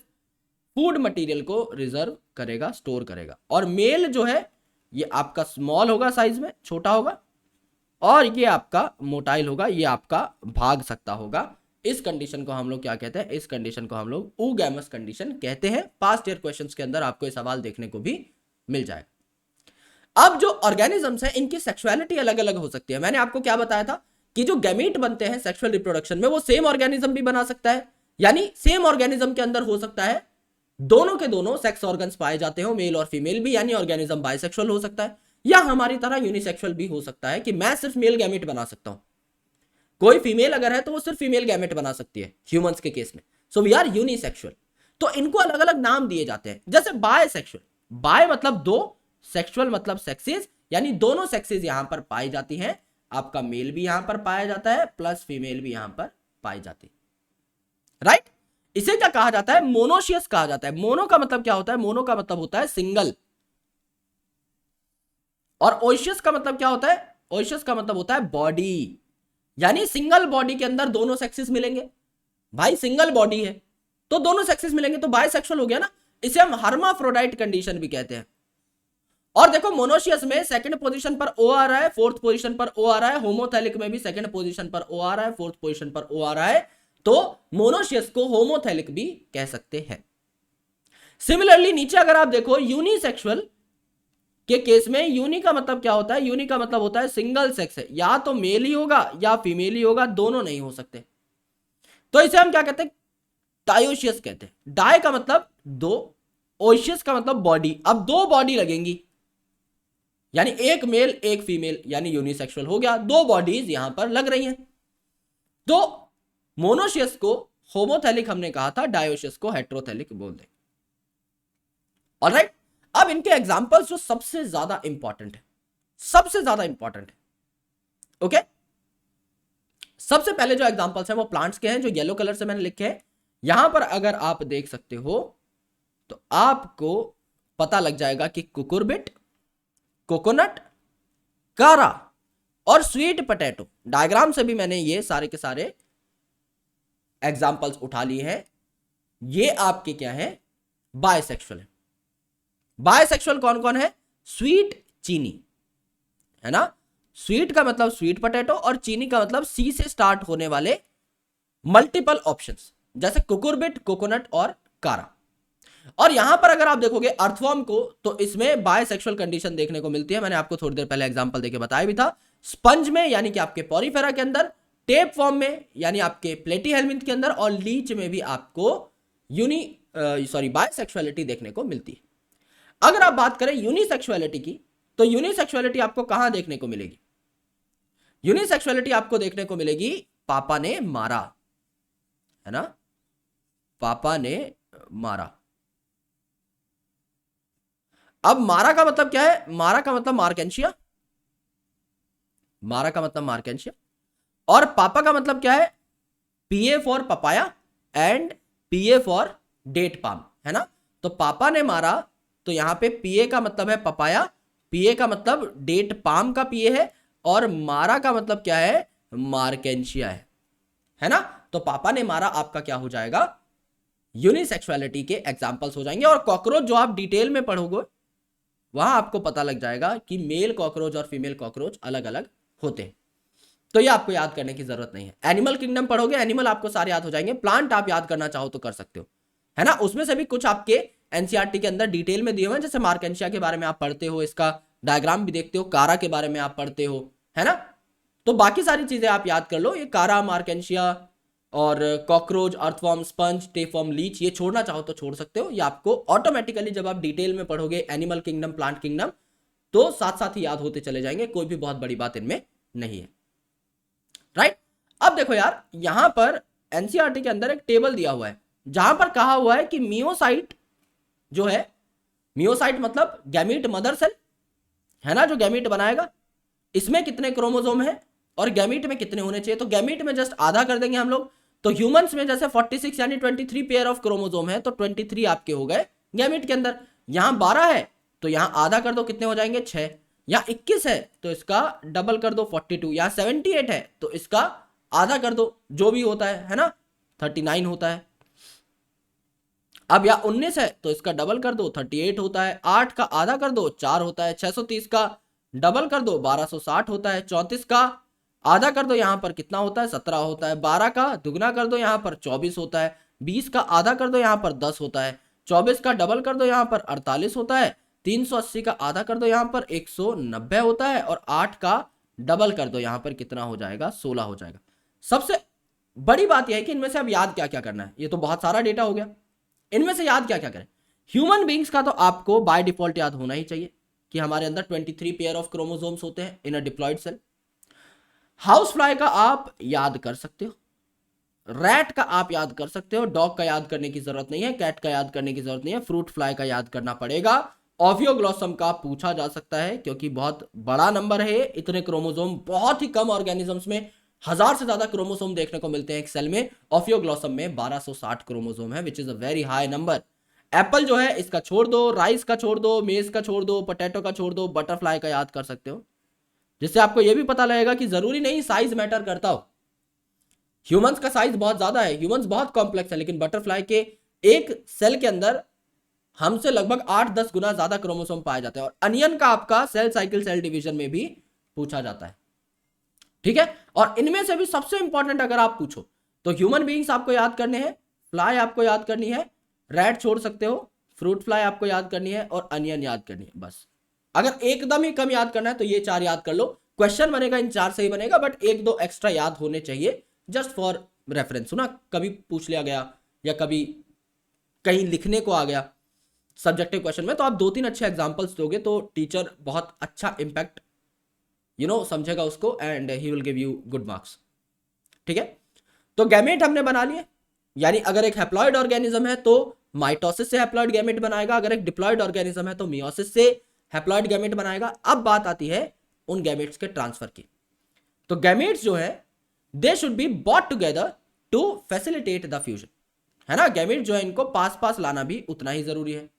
फूड मटेरियल को रिजर्व करेगा, स्टोर करेगा। और मेल जो है ये आपका स्मॉल होगा, साइज में छोटा होगा, और ये आपका मोटाइल होगा, ये आपका भाग सकता होगा। इस कंडीशन को हम लोग क्या कहते हैं, इस कंडीशन को हम लोग ऊगैमस कंडीशन कहते हैं। पास्ट ईयर क्वेश्चंस के अंदर आपको ये सवाल देखने को भी मिल जाएगा। अब जो ऑर्गेनिजम्स हैं इनकी सेक्सुअलिटी अलग अलग हो सकती है। मैंने आपको क्या बताया था कि जो गैमीट बनते हैं सेक्सुअल रिप्रोडक्शन में, वो सेम ऑर्गेनिज्म भी बना सकता है, यानी सेम ऑर्गेनिज्म के अंदर हो सकता है दोनों के दोनों सेक्स ऑर्गन्स पाए जाते हो, मेल और फीमेल भी, यानी ऑर्गेनिज्म बाइसेक्सुअल हो सकता है, या हमारी तरह यूनिसेक्सुअल भी हो सकता है कि मैं सिर्फ मेल गैमेट बना सकता हूं, कोई फीमेल अगर है तो वो सिर्फ फीमेल गैमेट बना सकती है ह्यूमंस के केस में। So we are unisexual. तो इनको अलग अलग नाम दिए जाते हैं, जैसे बायसेक्सुअल, बाय मतलब दो, सेक्सुअल मतलब सेक्सेस, यानी दोनों सेक्सेस यहां पर पाई जाती हैं। आपका मेल भी यहां पर पाया जाता है प्लस फीमेल भी यहां पर पाई जाती है, राइट। इसे क्या कहा जाता है? मोनोशियस कहा जाता है। मोनो का मतलब क्या होता है? मोनो का मतलब होता है सिंगल, और ओइशियस का मतलब क्या होता है? ओइशियस का मतलब होता है बॉडी, यानी सिंगल बॉडी के अंदर दोनों सेक्सेस मिलेंगे। भाई सिंगल बॉडी है तो दोनों सेक्सेस मिलेंगे तो बायसेक्सुअल हो गया ना। इसे हम हर्माफ्रोडाइट कंडीशन भी कहते हैं। और देखो मोनोशियस में सेकंड पोजीशन पर ओ आ रहा है, फोर्थ पोजीशन पर ओ आ रहा है, होमोथैलिक में भी सेकंड पोजीशन पर ओ आ रहा है, फोर्थ पोजीशन पर ओ आ रहा है, तो मोनोशियस को होमोथैलिक भी कह सकते हैं। सिमिलरली नीचे अगर आप देखो यूनिसेक्सुअल के केस में, यूनि का मतलब क्या होता है? यूनि का मतलब होता है सिंगल सेक्स है, या तो मेल ही होगा या फीमेल ही होगा, दोनों नहीं हो सकते, तो इसे हम क्या कहते हैं? डायोशियस कहते हैं। डाय का मतलब दो, ओशियस का मतलब बॉडी। अब दो बॉडी लगेंगी, यानी एक मेल एक फीमेल, यानी यूनिसेक्सुअल हो गया, दो बॉडीज यहां पर लग रही हैं। तो मोनोशियस को होमोथैलिक हमने कहा था, डायोशियस को हेट्रोथैलिक बोल दें। ऑलराइट, अब इनके एग्जांपल्स जो सबसे ज्यादा इंपॉर्टेंट है, सबसे ज्यादा इंपॉर्टेंट है, ओके। सबसे पहले जो एग्जांपल्स हैं वो प्लांट्स के हैं, जो येलो कलर से मैंने लिखे हैं। यहां पर अगर आप देख सकते हो तो आपको पता लग जाएगा कि कुकुरबिट, कोकोनट, कारा और स्वीट पोटैटो, डायग्राम से भी मैंने ये सारे के सारे एग्जांपल्स उठा लिए हैं। ये आपके क्या है? बायसेक्सुअल है। बायसेक्सुअल कौन कौन है? स्वीट, चीनी, है ना। स्वीट का मतलब स्वीट पोटैटो और चीनी का मतलब सी से स्टार्ट होने वाले मल्टीपल ऑप्शंस, जैसे कुकुरबिट, कोकोनट और कारा। और यहां पर अगर आप देखोगे अर्थवर्म को, तो इसमें बायसेक्सुअल कंडीशन देखने को मिलती है। मैंने आपको थोड़ी देर पहले एग्जांपल देके बताया भी था। स्पंज में यानी कि आपके पॉरीफेरा के अंदर, टेप फॉर्म में यानी आपके प्लेटीहेल्मिंथ के अंदर, और लीच में भी आपको बायसेक्सुअलिटी देखने को मिलती है। अगर आप बात करें यूनिसेक्सुअलिटी की, तो यूनिसेक्सुअलिटी आपको कहां देखने को मिलेगी? यूनिसेक्सुअलिटी आपको देखने को मिलेगी पापा ने मारा, है ना, पापा ने मारा। अब मारा का मतलब क्या है? मारा का मतलब मार्केंशिया, मारा का मतलब मार्केंशिया। और पापा का मतलब क्या है? Pa for papaya and pa for date palm, है ना। तो पापा ने मारा, तो यहां पे पीए का मतलब है पपाया, पीए का मतलब डेट पाम का पीए है, और मारा का मतलब क्या है? मार्केंशिया है ना। तो पापा ने मारा आपका क्या हो जाएगा? यूनिसेक्सुअलिटी के एग्जांपल्स हो जाएंगे। और कॉकरोच जो आप डिटेल में पढ़ोगे वहां आपको पता लग जाएगा कि मेल कॉकरोच और फीमेल कॉकरोच अलग अलग होते हैं, तो ये आपको याद करने की जरूरत नहीं है। एनिमल किंगडम पढ़ोगे, एनिमल आपको सारे याद हो जाएंगे। प्लांट आप याद करना चाहो तो कर सकते हो, है ना। उसमें से भी कुछ आपके एनसीईआरटी के अंदर डिटेल में दिए हुए हैं, जैसे मार्केंशिया के बारे में आप पढ़ते हो, इसका डायग्राम भी देखते हो, कारा के बारे में आप पढ़ते हो, है ना। तो बाकी सारी चीजें आप याद कर लो, ये कारा, मार्केंशिया और cockroach, earthworm, sponge, tapeworm, leech, ये छोड़ना चाहो तो छोड़ सकते हो। ये आपको ऑटोमेटिकली जब आप डिटेल में पढ़ोगे एनिमल किंगडम, प्लांट किंगडम, तो साथ साथ ही याद होते चले जाएंगे, कोई भी बहुत बड़ी बात इनमें नहीं है, राइट। अब देखो यार, यहां पर एनसीईआरटी के अंदर एक टेबल दिया हुआ है जहां पर कहा हुआ है कि मियोसाइट जो है, मियोसाइट मतलब गैमीट मदर सेल, है ना, जो गैमीट बनाएगा, इसमें कितने क्रोमोसोम है और गैमीट में कितने होने चाहिए। तो गैमीट में जस्ट आधा कर देंगे हम लोग। तो ह्यूमंस में जैसे 46 यानी 23 पेयर ऑफ क्रोमोसोम है, तो 23 आपके हो गए गैमीट के अंदर। यहां 12 है तो यहां आधा कर दो, कितने हो जाएंगे? 6। यहां 21 है तो इसका डबल कर दो, 42। यहां 78 है तो इसका आधा कर दो, जो भी होता है ना, 39 होता है। अब यहां 19 है तो इसका डबल कर दो, 38 होता है। 8 का आधा कर दो, 4 होता है। 630 का डबल कर दो, 1260 होता है। 34 का आधा कर दो, यहां पर कितना होता है? 17 होता है। 12 का दुगना कर दो, यहां पर 24 होता है। 20 का आधा कर दो, यहां पर 10 होता है। 24 का डबल कर दो, यहां पर 48 होता है। 380 का आधा कर दो, यहां पर 190 होता है। और 8 का डबल कर दो, यहां पर कितना हो जाएगा? 16 हो जाएगा। सबसे बड़ी बात यह है कि इनमें से अब याद क्या क्या करना है। ये तो बहुत सारा डेटा हो गया, इनमें से याद क्या क्या करें। ह्यूमन बींग्स का तो आपको बाय डिफॉल्ट याद होना ही चाहिए कि हमारे अंदर 23 पेयर ऑफ क्रोमोसोम्स होते हैं in a diploid cell. House fly का आप याद कर सकते हो, रैट का आप याद कर सकते हो, डॉग का याद करने की जरूरत नहीं है, कैट का याद करने की जरूरत नहीं है, फ्रूट फ्लाई का याद करना पड़ेगा। ऑफियोग्लॉसम का पूछा जा सकता है क्योंकि बहुत बड़ा नंबर है, इतने क्रोमोसोम बहुत ही कम ऑर्गेनिजम्स में 1000 से ज्यादा क्रोमोसोम देखने को मिलते हैं एक सेल में। ऑफियोग्लोसम में 1260 क्रोमोसोम है, which is a very high number. Apple जो है इसका छोड़ दो, राइस का छोड़ दो, मेज का छोड़ दो, पोटैटो का छोड़ दो, बटरफ्लाई का याद कर सकते हो, जिससे आपको यह भी पता लगेगा कि जरूरी नहीं साइज मैटर करता हो। ह्यूमंस का साइज बहुत ज्यादा है, ह्यूमंस बहुत कॉम्प्लेक्स है, लेकिन बटरफ्लाई के एक सेल के अंदर हमसे लगभग 8-10 गुना ज्यादा क्रोमोसोम पाए जाते हैं। और अनियन का आपका सेल साइकिल सेल डिवीजन में भी पूछा जाता है, ठीक है। और इनमें से भी सबसे इंपॉर्टेंट अगर आप पूछो तो ह्यूमन बीइंग्स आपको याद करने हैं, फ्लाई आपको याद करनी है, रैट छोड़ सकते हो, फ्रूट फ्लाई आपको याद करनी है और अनियन याद करनी है, बस। अगर एकदम ही कम याद करना है तो ये 4 याद कर लो। क्वेश्चन बनेगा इन 4 से ही बनेगा, बट 1-2 एक्स्ट्रा याद होने चाहिए जस्ट फॉर रेफरेंस, ना कभी पूछ लिया गया या कभी कहीं लिखने को आ गया सब्जेक्टिव क्वेश्चन में, तो आप 2-3 अच्छे एग्जांपल्स दोगे तो टीचर बहुत अच्छा इंपैक्ट समझेगा उसको and he will give you good marks, ठीक है। तो गैमेट हमने बना लिए, यानी अगर एक हैप्लॉइड ऑर्गेनिज्म है तो माइटोसिस से हैप्लॉइड गैमेट बनाएगा, अगर एक डिप्लॉइड ऑर्गेनिज्म है तो मियोसिस से हैप्लॉइड गैमेट बनाएगा। अब बात आती है उन गैमेट्स के ट्रांसफर की। तो गैमेट्स जो है they should be brought together to facilitate the fusion, है ना। गैमेट जो है इनको पास पास लाना भी उतना ही जरूरी है।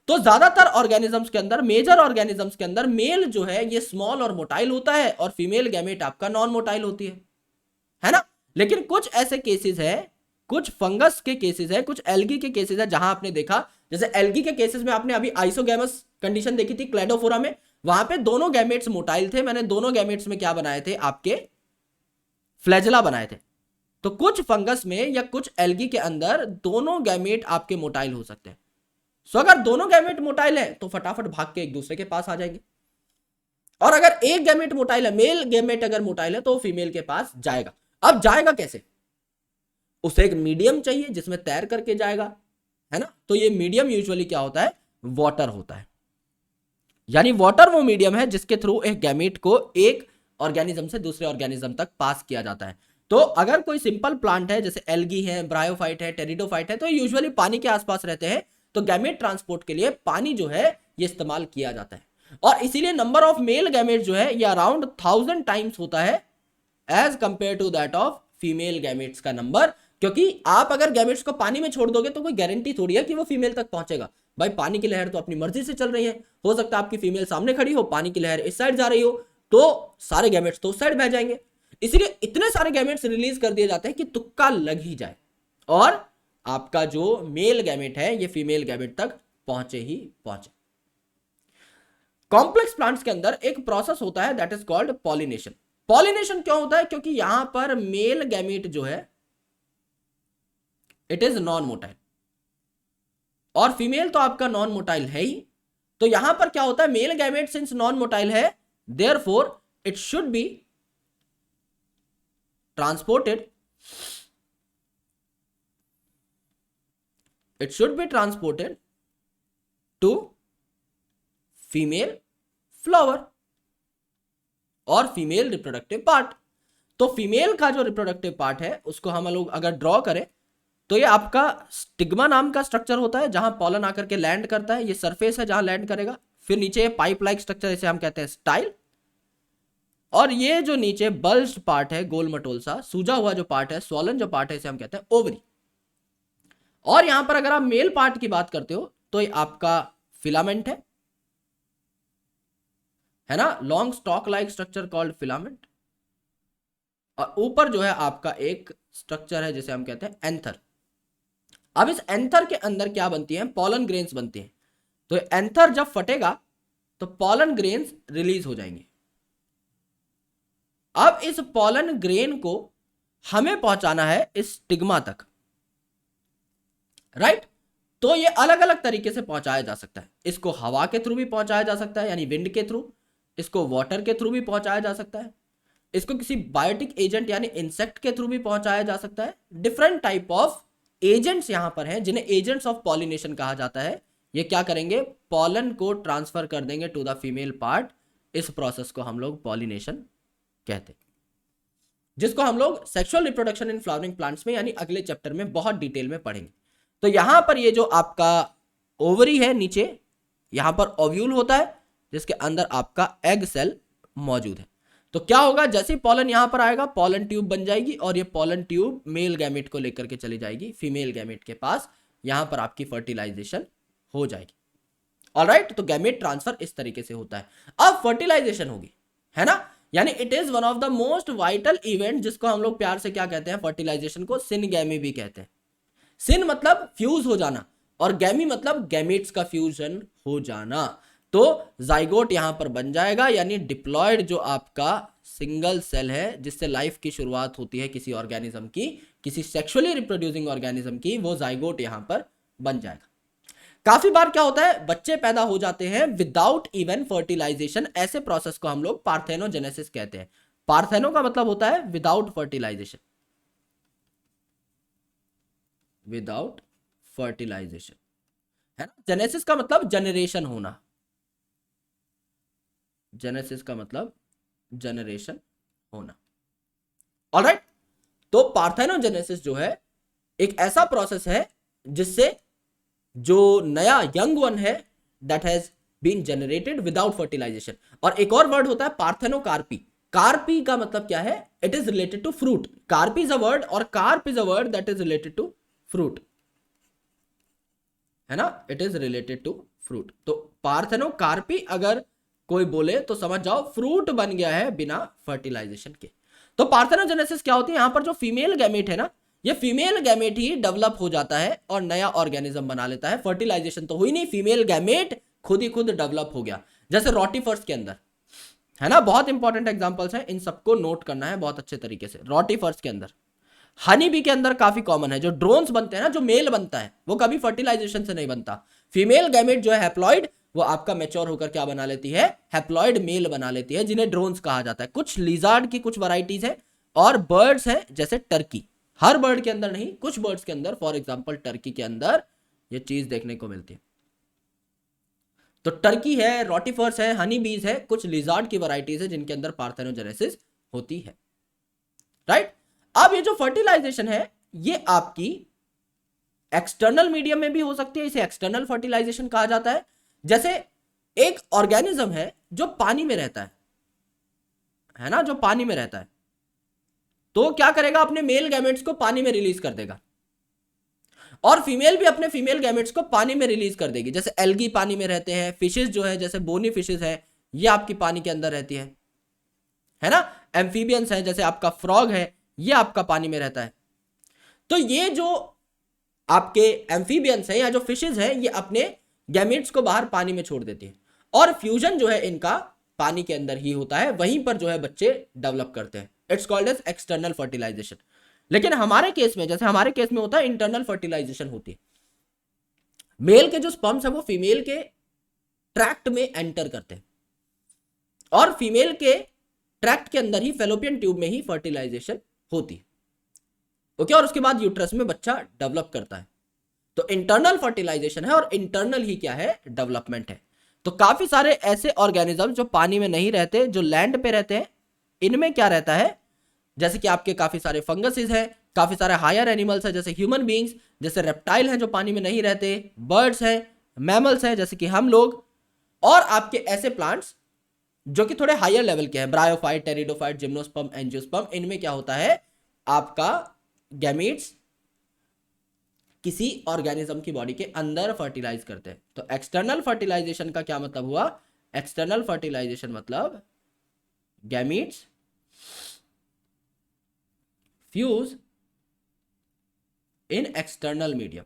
तो ज्यादातर ऑर्गेनिजम्स के अंदर, मेजर ऑर्गेनिजम्स के अंदर मेल जो है ये स्मॉल और मोटाइल होता है और फीमेल गैमेट आपका नॉन मोटाइल होती है ना। लेकिन कुछ ऐसे केसेस है, कुछ फंगस के केसेस है, कुछ एल्गी के केसेस है, जहां आपने देखा जैसे एल्गी के केसेस में आपने अभी आइसोगैमस कंडीशन देखी थी क्लेडोफोरा में, वहां पे दोनों गैमेट्स मोटाइल थे। मैंने दोनों गैमेट्स में क्या बनाए थे, आपके फ्लैजेला बनाए थे। तो कुछ फंगस में या कुछ एल्गी के अंदर दोनों गैमेट आपके मोटाइल हो सकते हैं। सो अगर दोनों गैमेट मोटाइल है तो फटाफट भाग के एक दूसरे के पास आ जाएंगे, और अगर एक गैमेट मोटाइल है, मेल गैमेट अगर मोटाइल है तो फीमेल के पास जाएगा। अब जाएगा कैसे, उसे एक मीडियम चाहिए जिसमें तैर करके जाएगा, है ना। तो ये मीडियम यूजुअली क्या होता है, वाटर होता है। यानी वाटर वो मीडियम है जिसके थ्रू एक गैमेट को एक ऑर्गेनिज्म से दूसरे ऑर्गेनिज्म तक पास किया जाता है। तो अगर कोई सिंपल प्लांट है जैसे एल्गी है, ब्रायोफाइट है, टेरिडोफाइट है, तो यूजुअली पानी के आसपास रहते हैं, तो गैमेट ट्रांसपोर्ट के लिए पानी जो है ये इस्तेमाल किया जाता है। और इसीलिए नंबर ऑफ मेल गैमेट जो है ये अराउंड 1000 टाइम्स होता है as compared to that of female gametes का नंबर। क्योंकि आप अगर गैमेट्स को पानी में छोड़ दोगे तो कोई गारंटी थोड़ी है कि वो फीमेल तक पहुंचेगा। भाई पानी की लहर तो अपनी मर्जी से चल रही है, हो सकता है आपकी फीमेल सामने खड़ी हो, पानी की लहर इस साइड जा रही हो, तो सारे गैमेट्स तो उस साइड बह जाएंगे। इसीलिए इतने सारे गैमेट्स रिलीज कर दिए जाते हैं कि तुक्का लग ही जाए और आपका जो मेल गैमेट है ये फीमेल गैमेट तक पहुंचे ही पहुंचे। कॉम्प्लेक्स प्लांट्स के अंदर एक प्रोसेस होता है that is called pollination. Pollination क्यों होता है, क्योंकि यहां पर मेल गैमेट जो है इट इज नॉन मोटाइल और फीमेल तो आपका नॉन मोटाइल है ही। तो यहां पर क्या होता है, male gamete since non motile है, therefore it should be transported, it should be transported to female flower और फीमेल रिप्रोडक्टिव पार्ट। तो फीमेल का जो रिप्रोडक्टिव पार्ट है उसको हम लोग अगर ड्रॉ करें तो ये आपका स्टिग्मा नाम का स्ट्रक्चर होता है जहां पॉलन आकर के लैंड करता है, ये सरफेस है जहां लैंड करेगा। फिर नीचे पाइप लाइक स्ट्रक्चर, इसे हम कहते हैं स्टाइल, और ये जो नीचे बल्ज्ड पार्ट है, गोल मटोल सा सूजा हुआ जो पार्ट है, स्वॉलन जो पार्ट है, इसे हम कहते हैं ओवरी। और यहां पर अगर आप मेल पार्ट की बात करते हो तो ये आपका फिलामेंट है ना, long stock like structure called filament. और ऊपर जो है आपका एक स्ट्रक्चर है जिसे हम कहते हैं एंथर। अब इस एंथर के अंदर क्या बनती है, पॉलन ग्रेन्स बनती हैं। तो एंथर जब फटेगा तो पॉलन ग्रेन्स रिलीज हो जाएंगे। अब इस पॉलन ग्रेन को हमें पहुंचाना है इस स्टिग्मा तक, राइट। तो ये अलग अलग तरीके से पहुंचाया जा सकता है। इसको हवा के थ्रू भी पहुंचाया जा सकता है यानी विंड के थ्रू, इसको वाटर के थ्रू भी पहुंचाया जा सकता है, इसको किसी बायोटिक एजेंट यानी इंसेक्ट के थ्रू भी पहुंचाया जा सकता है। डिफरेंट टाइप ऑफ एजेंट्स यहां पर हैं जिन्हें एजेंट्स ऑफ पॉलिनेशन कहा जाता है। ये क्या करेंगे, पॉलन को ट्रांसफर कर देंगे टू द फीमेल पार्ट। इस प्रोसेस को हम लोग पॉलिनेशन कहते हैं, जिसको हम लोग sexual reproduction in flowering plants में यानी अगले चैप्टर में बहुत डिटेल में पढ़ेंगे। तो यहां पर ये जो आपका ओवरी है नीचे, यहां पर ओव्यूल होता है जिसके अंदर आपका एग सेल मौजूद है। तो क्या होगा, जैसे पॉलन यहां पर आएगा पॉलन ट्यूब बन जाएगी और ये पॉलन ट्यूब मेल गैमेट को लेकर के चली जाएगी फीमेल गैमेट के पास, यहां पर आपकी फर्टिलाइजेशन हो जाएगी। ऑलराइट, तो गैमेट ट्रांसफर इस तरीके से होता है। अब फर्टिलाइजेशन होगी, है ना, यानी it is one of the most vital event, जिसको हम लोग प्यार से क्या कहते हैं, फर्टिलाइजेशन को सिनगैमी भी कहते हैं। सिन मतलब फ्यूज हो जाना और गैमी मतलब गैमेट्स का फ्यूजन हो जाना। तो जाइगोट यहां पर बन जाएगा, यानी डिप्लॉयड जो आपका सिंगल सेल है जिससे लाइफ की शुरुआत होती है किसी ऑर्गेनिज्म की, किसी सेक्सुअली रिप्रोड्यूसिंग ऑर्गेनिज्म की, वो जाइगोट यहां पर बन जाएगा। काफी बार क्या होता है, बच्चे पैदा हो जाते हैं विदाउट इवन फर्टिलाइजेशन, ऐसे प्रोसेस को हम लोग पार्थेनोजेनेसिस कहते हैं। पार्थेनो का मतलब होता है विदाउट फर्टिलाइजेशन, विदाउट फर्टिलाइजेशन, है ना। जेनेसिस का मतलब जनरेशन होना, जेनेसिस का मतलब जनरेशन होना। ऑलराइट, तो पार्थेनोजेनेसिस जो है एक ऐसा प्रोसेस है जिससे जो नया यंग वन है that has been generated without fertilisation. और एक और वर्ड होता है पार्थेनोकार्पी। कार्पी का मतलब क्या है, it is related to fruit. Carpi is a word और carp is a word that is related to fruit, है ना, it is related to fruit. तो पार्थेनोकार्पी अगर कोई बोले तो समझ जाओ फ्रूट बन गया है बिना फर्टिलाइजेशन के। तो पार्थेनोजेनेसिस क्या होती है, यहां पर जो फीमेल गैमेट है ना, ये फीमेल गैमेट ही डेवलप हो जाता है और नया ऑर्गेनिज्म बना लेता है। फर्टिलाइजेशन तो हुई नहीं, फीमेल गैमेट खुद ही खुद डेवलप हो गया, जैसे रोटीफर्स के अंदर, है ना। बहुत इंपॉर्टेंट एग्जांपल्स हैं, इन सबको नोट करना है बहुत अच्छे तरीके से। रोटीफर्स के अंदर, हनी बी के अंदर काफी कॉमन है, जो ड्रोन्स बनते हैं ना, जो मेल बनता है वो कभी फर्टिलाइजेशन से नहीं बनता। फीमेल गैमेट जो है हैप्लॉइड, वो आपका मैच्योर होकर क्या बना लेती है, हैप्लॉइड मेल बना लेती है, जिन्हें ड्रोन्स कहा जाता है। कुछ लिजार्ड की कुछ वैरायटीज है और बर्ड्स हैं जैसे टर्की, हर बर्ड के अंदर नहीं, कुछ बर्ड्स के अंदर, फॉर एग्जांपल टर्की के अंदर ये चीज देखने को मिलती है। तो टर्की है, रोटीफर्स है, हनी बीज है, कुछ लिजार्ड की वैरायटीज है जिनके अंदर पार्थेनोजेनेसिस होती है, राइट। अब ये जो फर्टिलाइजेशन है ये आपकी एक्सटर्नल मीडियम में भी हो सकती है, इसे एक्सटर्नल फर्टिलाइजेशन कहा जाता है। जैसे एक ऑर्गेनिज्म है जो पानी में रहता है ना, जो पानी में रहता है, तो क्या करेगा, अपने मेल गैमेट्स को पानी में रिलीज कर देगा और फीमेल भी अपने फीमेल गैमेट्स को पानी में रिलीज कर देगी। जैसे एल्गी पानी में रहते हैं, फिशेस जो है जैसे बोनी फिशेस है, ये आपकी पानी के अंदर रहती है ना। एम्फीबियंस है जैसे आपका फ्रॉग है, ये आपका पानी में रहता है। तो ये जो आपके एम्फीबियंस है या जो फिशेस है, ये अपने गैमेट्स को बाहर पानी में छोड़ देती है और फ्यूजन जो है इनका पानी के अंदर ही होता है, वहीं पर जो है बच्चे डेवलप करते हैं। It's called as external fertilisation. लेकिन हमारे केस में, जैसे हमारे केस में होता है, इंटरनल फर्टिलाइजेशन होती है। मेल के जो स्पर्म्स है वो फीमेल के ट्रैक्ट में एंटर करते हैं और फीमेल के ट्रैक्ट के अंदर ही, फेलोपियन ट्यूब में ही फर्टिलाइजेशन होती है, ओके। और उसके बाद यूट्रस में बच्चा डेवलप करता है। तो इंटरनल फर्टिलाइजेशन है और इंटरनल ही क्या है, डेवलपमेंट है। तो काफी सारे ऐसे ऑर्गेनिज्म जो पानी में नहीं रहते, जो लैंड पे रहते हैं, इनमें क्या रहता है, जैसे कि आपके काफी सारे फंगसेस हैं, काफी सारे हायर एनिमल्स हैं जैसे ह्यूमन बींग्स, जैसे रेप्टाइल हैं जो पानी में नहीं रहते, बर्ड्स हैं, मैमल्स हैं जैसे कि हम लोग, और आपके ऐसे प्लांट्स जो कि थोड़े हायर लेवल के हैं, ब्रायोफाइट, टेरिडोफाइट, जिम्नोस्पर्म, एंजियोस्पर्म, इनमें क्या होता है, आपका गैमेट्स किसी ऑर्गेनिज्म की बॉडी के अंदर फर्टिलाइज करते हैं। तो एक्सटर्नल फर्टिलाइजेशन का क्या मतलब हुआ, एक्सटर्नल फर्टिलाइजेशन मतलब gametes fuse in external medium,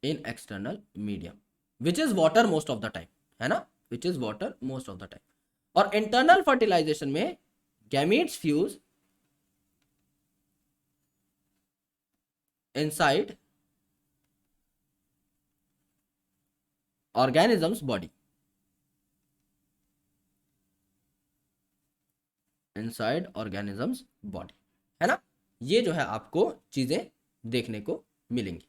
in external medium which is water most of the time, है ना, which is water most of the time. और इंटरनल फर्टिलाइजेशन में gametes fuse inside organism's body, inside organism's body, है ना। ये जो है आपको चीजें देखने को मिलेंगी।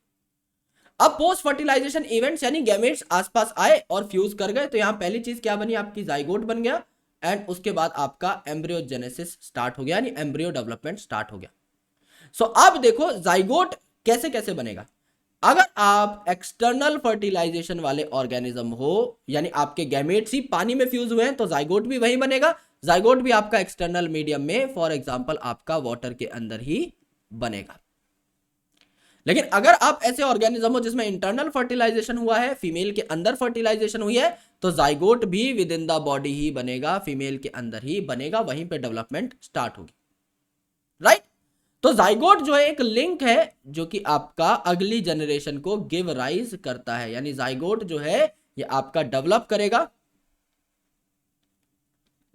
अब पोस्ट फर्टिलाइजेशन इवेंट्स, यानी गैमेट्स आसपास आए और फ्यूज कर गए, तो यहां पहली चीज क्या बनी, आपकी जाइगोट बन गया एंड उसके बाद आपका एम्ब्रियोजेनेसिस स्टार्ट हो गया, यानी एम्ब्रियो डेवलपमेंट स्टार्ट हो गया। सो अब देखो जाइगोट कैसे कैसे बनेगा। अगर आप एक्सटर्नल फर्टिलाइजेशन वाले ऑर्गेनिज्म हो, यानी आपके गैमेट्स ही पानी में फ्यूज हुए हैं, तो जाइगोट भी वही बनेगा। जाइगोट भी आपका एक्सटर्नल मीडियम में, फॉर एग्जांपल आपका वाटर के अंदर ही बनेगा। लेकिन अगर आप ऐसे ऑर्गेनिज्म हो जिसमें इंटरनल फर्टिलाइजेशन हुआ है, फीमेल के अंदर फर्टिलाइजेशन हुई है, तो जाइगोट भी विद इन द बॉडी ही बनेगा, फीमेल के अंदर ही बनेगा, वहीं पे डेवलपमेंट स्टार्ट होगी, राइट। तो जाइगोट जो है एक लिंक है जो कि आपका अगली जनरेशन को गिव राइज करता है, यानी जाइगोट जो है ये आपका डेवलप करेगा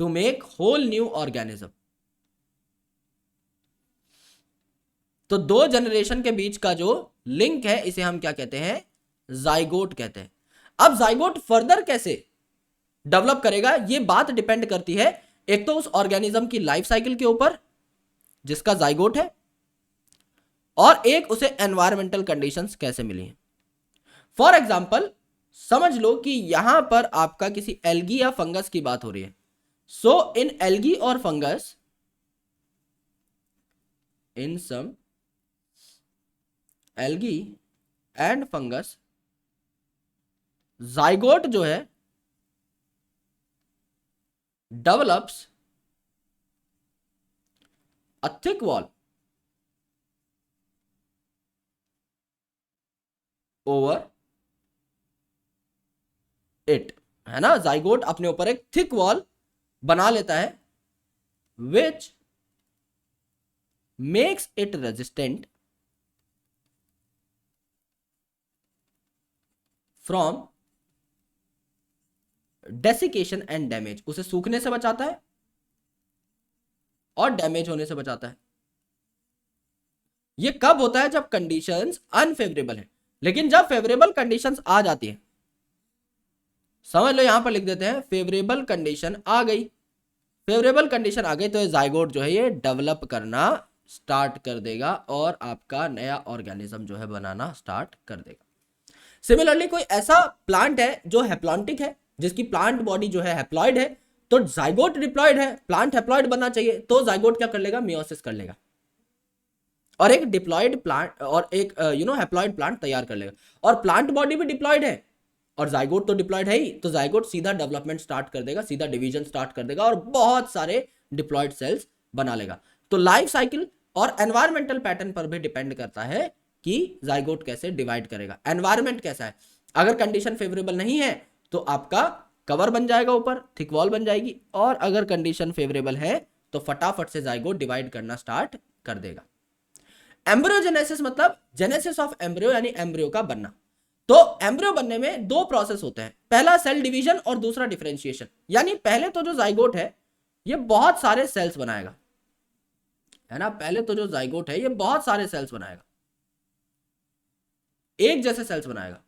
to make whole new organism. तो दो जनरेशन के बीच का जो लिंक है इसे हम क्या कहते हैं, जाइगोट कहते हैं। अब जाइगोट फर्दर कैसे डेवलप करेगा, ये बात डिपेंड करती है एक तो उस ऑर्गेनिज्म की लाइफ साइकिल के ऊपर जिसका जाइगोट है, और एक उसे एनवायरमेंटल कंडीशंस कैसे मिली हैं। फॉर एग्जाम्पल समझ लो कि यहां पर आपका किसी एल्गी या फंगस की बात हो रही है। सो इन एल्गी और fungus, in some algae and fungus, zygote जो है develops a thick wall over it, है ना। जाइगोट अपने ऊपर एक थिक वॉल बना लेता है which makes it resistant from desiccation and damage, उसे सूखने से बचाता है और डैमेज होने से बचाता है। यह कब होता है, जब कंडीशंस अनफेवरेबल है। लेकिन जब फेवरेबल कंडीशंस आ जाती है, समझ लो यहां पर लिख देते हैं फेवरेबल कंडीशन आ गई, फेवरेबल कंडीशन आ गई तो ये जाइगोट जो है ये डेवलप करना स्टार्ट कर देगा और आपका नया ऑर्गेनिज्म जो है बनाना स्टार्ट कर देगा। सिमिलरली कोई ऐसा प्लांट है जो हैप्लॉन्टिक है, जिसकी प्लांट बॉडी जो है हैप्लॉइड है, तो जाइगोट डिप्लॉइड है, प्लांट हैप्लॉइड बनना चाहिए, तो जाइगोट क्या कर लेगा, मियोसिस कर लेगा और एक डिप्लॉइड प्लांट और एक हैप्लॉइड प्लांट तैयार कर लेगा। और प्लांट बॉडी भी डिप्लॉइड है और जाइगोट तो डिप्लॉइड है ही, तो जाइगोट सीधा डेवलपमेंट स्टार्ट कर देगा, सीधा डिवीजन स्टार्ट कर देगा और बहुत सारे डिप्लॉइड सेल्स बना लेगा। तो लाइफ साइकिल और एनवायरमेंटल पैटर्न पर भी डिपेंड करता है कि जाइगोट कैसे डिवाइड करेगा, एनवायरमेंट कैसा है। अगर कंडीशन फेवरेबल नहीं है तो आपका कवर बन जाएगा, ऊपर थिक वॉल बन जाएगी, और अगर कंडीशन फेवरेबल है तो फटाफट से जाइगोट डिवाइड करना स्टार्ट कर देगा। एम्ब्रियोजेनेसिस मतलब जेनेसिस ऑफ एम्ब्रियो, यानी एम्ब्रियो का बनना। तो एम्ब्रियो बनने में दो प्रोसेस होते हैं, पहला सेल डिवीजन और दूसरा डिफरेंशिएशन। यानी पहले तो जो जाइगोट है ये बहुत सारे सेल्स बनाएगा, है ना। पहले तो जो जाइगोट है ये बहुत सारे सेल्स बनाएगा, एक जैसे सेल्स बनाएगा,